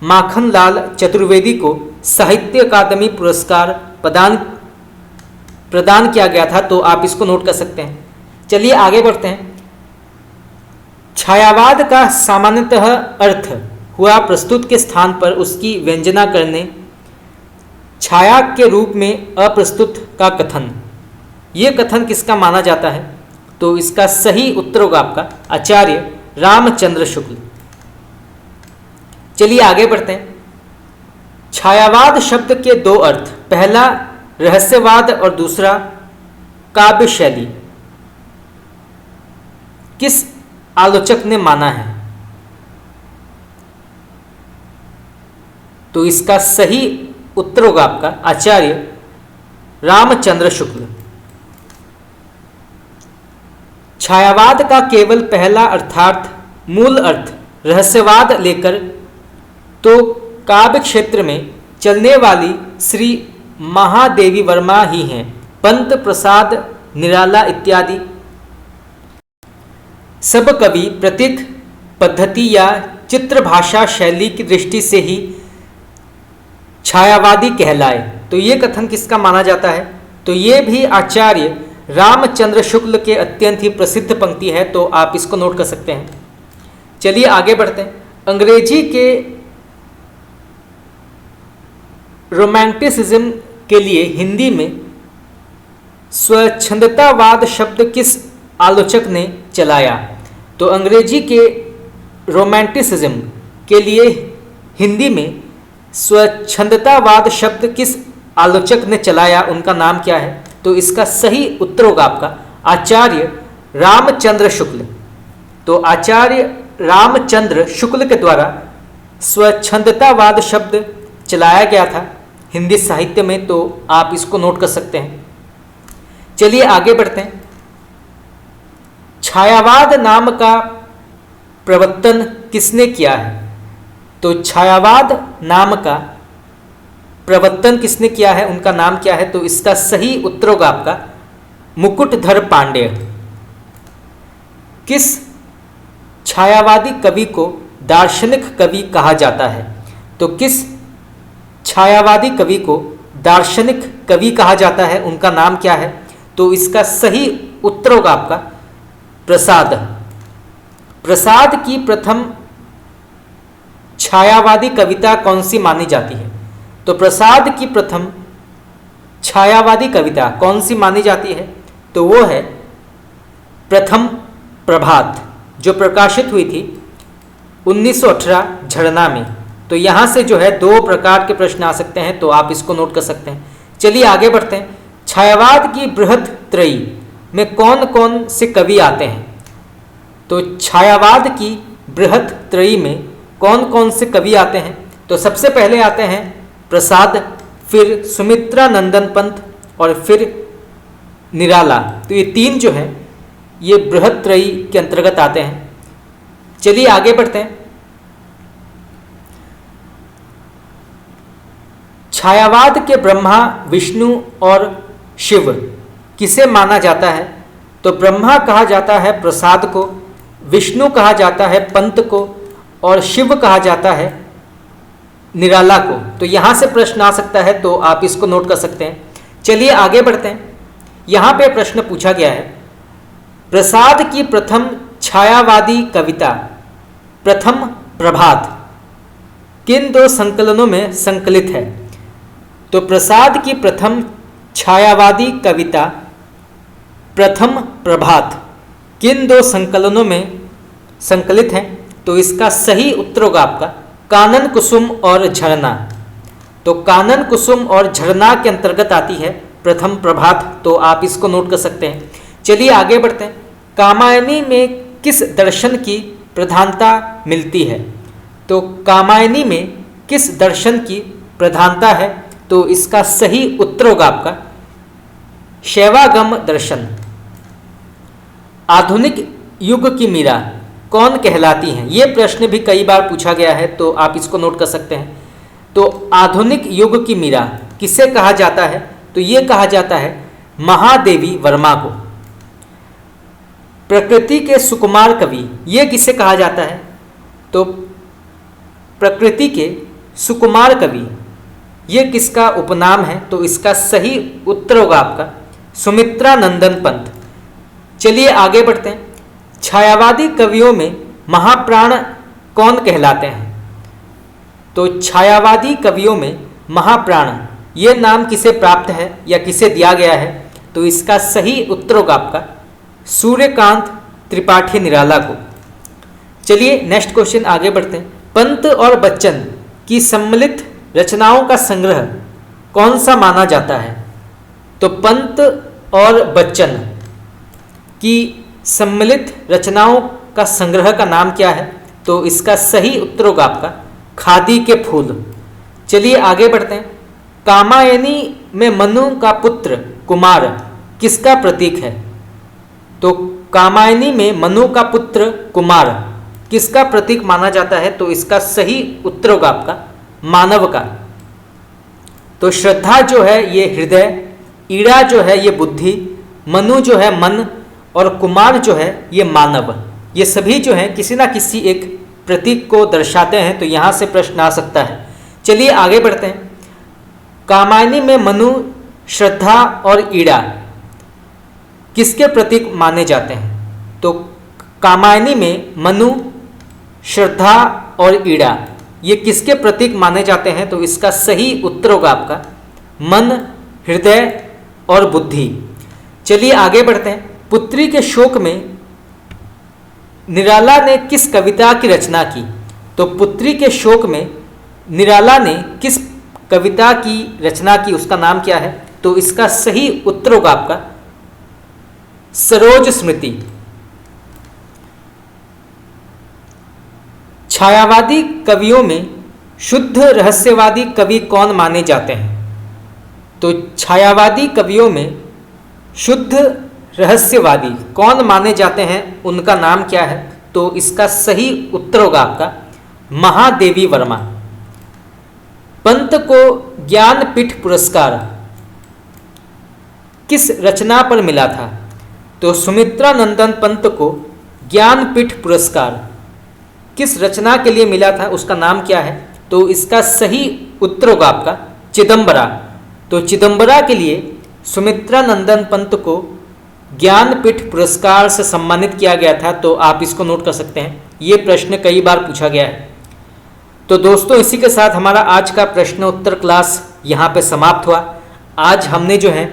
[SPEAKER 1] माखन लाल चतुर्वेदी को साहित्य अकादमी पुरस्कार प्रदान किया गया था। तो आप इसको नोट कर सकते हैं। चलिए आगे बढ़ते हैं। छायावाद का सामान्यतः अर्थ हुआ प्रस्तुत के स्थान पर उसकी व्यंजना करने, छाया के रूप में अप्रस्तुत का कथन। ये कथन किसका माना जाता है? तो इसका सही उत्तर होगा आपका आचार्य रामचंद्र शुक्ल। चलिए आगे बढ़ते हैं। छायावाद शब्द के दो अर्थ, पहला रहस्यवाद और दूसरा काव्य शैली, किस आलोचक ने माना है? तो इसका सही उत्तर होगा आपका आचार्य रामचंद्र शुक्ल। छायावाद का केवल पहला अर्थात मूल अर्थ रहस्यवाद लेकर तो काव्य क्षेत्र में चलने वाली श्री महादेवी वर्मा ही हैं। पंत, प्रसाद, निराला इत्यादि सब कवि प्रतीक, पद्धति या चित्र भाषा शैली की दृष्टि से ही छायावादी कहलाए। तो ये कथन किसका माना जाता है? तो ये भी आचार्य रामचंद्र शुक्ल के अत्यंत ही प्रसिद्ध पंक्ति है, तो आप इसको नोट कर सकते हैं। चलिए आगे बढ़ते हैं। अंग्रेजी के रोमांटिसिज्म के लिए हिंदी में स्वच्छंदतावाद शब्द किस आलोचक ने चलाया? तो अंग्रेजी के रोमांटिसिज्म के लिए हिंदी में स्वच्छंदतावाद शब्द किस आलोचक ने चलाया, उनका नाम क्या है? तो इसका सही उत्तर होगा आपका आचार्य रामचंद्र शुक्ल। तो आचार्य रामचंद्र शुक्ल के द्वारा स्वच्छंदतावाद शब्द चलाया गया था हिंदी साहित्य में, तो आप इसको नोट कर सकते हैं। चलिए आगे बढ़ते हैं। छायावाद नाम का प्रवर्तन किसने किया है? तो छायावाद नाम का प्रवर्तन किसने किया है, उनका नाम क्या है? तो इसका सही उत्तर होगा आपका मुकुटधर पांडेय। किस छायावादी कवि को दार्शनिक कवि कहा जाता है? तो किस छायावादी कवि को दार्शनिक कवि कहा जाता है, उनका नाम क्या है? तो इसका सही उत्तर होगा आपका प्रसाद। प्रसाद की प्रथम छायावादी कविता कौन सी मानी जाती है? तो प्रसाद की प्रथम छायावादी कविता कौन सी मानी जाती है? तो वो है प्रथम प्रभात, जो प्रकाशित हुई थी 1918 झरना में। तो यहाँ से जो है दो प्रकार के प्रश्न आ सकते हैं, तो आप इसको नोट कर सकते हैं। चलिए आगे बढ़ते हैं। छायावाद की बृहद त्रयी में कौन कौन से कवि आते हैं? तो छायावाद की बृहद त्रयी में कौन कौन से कवि आते हैं? तो सबसे पहले आते हैं प्रसाद, फिर सुमित्रा नंदन पंत और फिर निराला। तो ये तीन जो हैं ये बृहद त्रयी के अंतर्गत आते हैं। चलिए आगे बढ़ते हैं। छायावाद के ब्रह्मा, विष्णु और शिव किसे माना जाता है? तो ब्रह्मा कहा जाता है प्रसाद को, विष्णु कहा जाता है पंत को और शिव कहा जाता है निराला को। तो यहाँ से प्रश्न आ सकता है, तो आप इसको नोट कर सकते हैं। चलिए आगे बढ़ते हैं। यहाँ पे प्रश्न पूछा गया है, प्रसाद की प्रथम छायावादी कविता प्रथम प्रभात किन दो संकलनों में संकलित है? तो प्रसाद की प्रथम छायावादी कविता प्रथम प्रभात किन दो संकलनों में संकलित है? तो इसका सही उत्तर होगा आपका कानन कुसुम और झरना। तो कानन कुसुम और झरना के अंतर्गत आती है प्रथम प्रभात, तो आप इसको नोट कर सकते हैं। चलिए आगे बढ़ते हैं। कामायनी में किस दर्शन की प्रधानता मिलती है? तो कामायनी में किस दर्शन की प्रधानता है? तो इसका सही उत्तर होगा आपका शैवागम दर्शन। आधुनिक युग की मीरा कौन कहलाती हैं? ये प्रश्न भी कई बार पूछा गया है, तो आप इसको नोट कर सकते हैं। तो आधुनिक युग की मीरा किसे कहा जाता है? तो ये कहा जाता है महादेवी वर्मा को। प्रकृति के सुकुमार कवि ये किसे कहा जाता है? तो प्रकृति के सुकुमार कवि ये किसका उपनाम है? तो इसका सही उत्तर होगा आपका सुमित्रा नंदन पंत। चलिए आगे बढ़ते हैं। छायावादी कवियों में महाप्राण कौन कहलाते हैं? तो छायावादी कवियों में महाप्राण ये नाम किसे प्राप्त है या किसे दिया गया है? तो इसका सही उत्तर होगा आपका सूर्यकांत त्रिपाठी निराला को। चलिए नेक्स्ट क्वेश्चन आगे बढ़ते हैं। पंत और बच्चन की सम्मिलित रचनाओं का संग्रह कौन सा माना जाता है? तो पंत और बच्चन की सम्मिलित रचनाओं का संग्रह का नाम क्या है? तो इसका सही उत्तर होगा आपका खादी के फूल। चलिए आगे बढ़ते हैं। कामायनी में मनु का पुत्र कुमार किसका प्रतीक है? तो कामायनी में मनु का पुत्र कुमार किसका प्रतीक माना जाता है? तो इसका सही उत्तर होगा आपका मानव का। तो श्रद्धा जो है ये हृदय, ईड़ा जो है ये बुद्धि, मनु जो है मन और कुमार जो है ये मानव। ये सभी जो है किसी ना किसी एक प्रतीक को दर्शाते हैं। तो यहाँ से प्रश्न आ सकता है। चलिए आगे बढ़ते हैं। कामायनी में मनु, श्रद्धा और ईड़ा किसके प्रतीक माने जाते हैं? तो कामायनी में मनु, श्रद्धा और ईड़ा ये किसके प्रतीक माने जाते हैं? तो इसका सही उत्तर होगा आपका मन, हृदय और बुद्धि। चलिए आगे बढ़ते हैं। पुत्री के शोक में निराला ने किस कविता की रचना की? तो पुत्री के शोक में निराला ने किस कविता की रचना की, उसका नाम क्या है? तो इसका सही उत्तर होगा आपका सरोज स्मृति। छायावादी कवियों में शुद्ध रहस्यवादी कवि कौन माने जाते हैं? तो छायावादी कवियों में शुद्ध रहस्यवादी कौन माने जाते हैं, उनका नाम क्या है? तो इसका सही उत्तर होगा आपका महादेवी वर्मा। पंत को ज्ञानपीठ पुरस्कार किस रचना पर मिला था? तो सुमित्रा नंदन पंत को ज्ञानपीठ पुरस्कार किस रचना के लिए मिला था, उसका नाम क्या है? तो इसका सही उत्तर होगा आपका चिदंबरा। तो चिदंबरा के लिए सुमित्रा नंदन पंत को ज्ञानपीठ पुरस्कार से सम्मानित किया गया था। तो आप इसको नोट कर सकते हैं, ये प्रश्न कई बार पूछा गया है। तो दोस्तों इसी के साथ हमारा आज का प्रश्न उत्तर क्लास यहाँ पे समाप्त हुआ। आज हमने जो है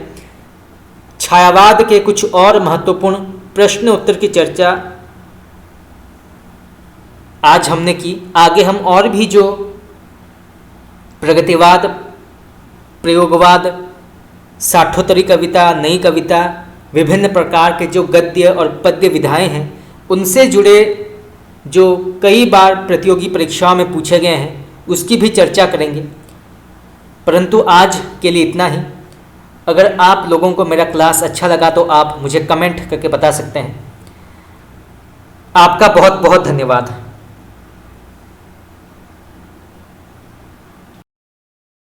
[SPEAKER 1] छायावाद के कुछ और महत्वपूर्ण प्रश्न उत्तर की चर्चा आज हमने की। आगे हम और भी जो प्रगतिवाद, प्रयोगवाद, साठोत्तरी कविता, नई कविता, विभिन्न प्रकार के जो गद्य और पद्य विधाएं हैं, उनसे जुड़े जो कई बार प्रतियोगी परीक्षाओं में पूछे गए हैं, उसकी भी चर्चा करेंगे। परंतु आज के लिए इतना ही। अगर आप लोगों को मेरा क्लास अच्छा लगा तो आप मुझे कमेंट करके बता सकते हैं। आपका बहुत बहुत धन्यवाद।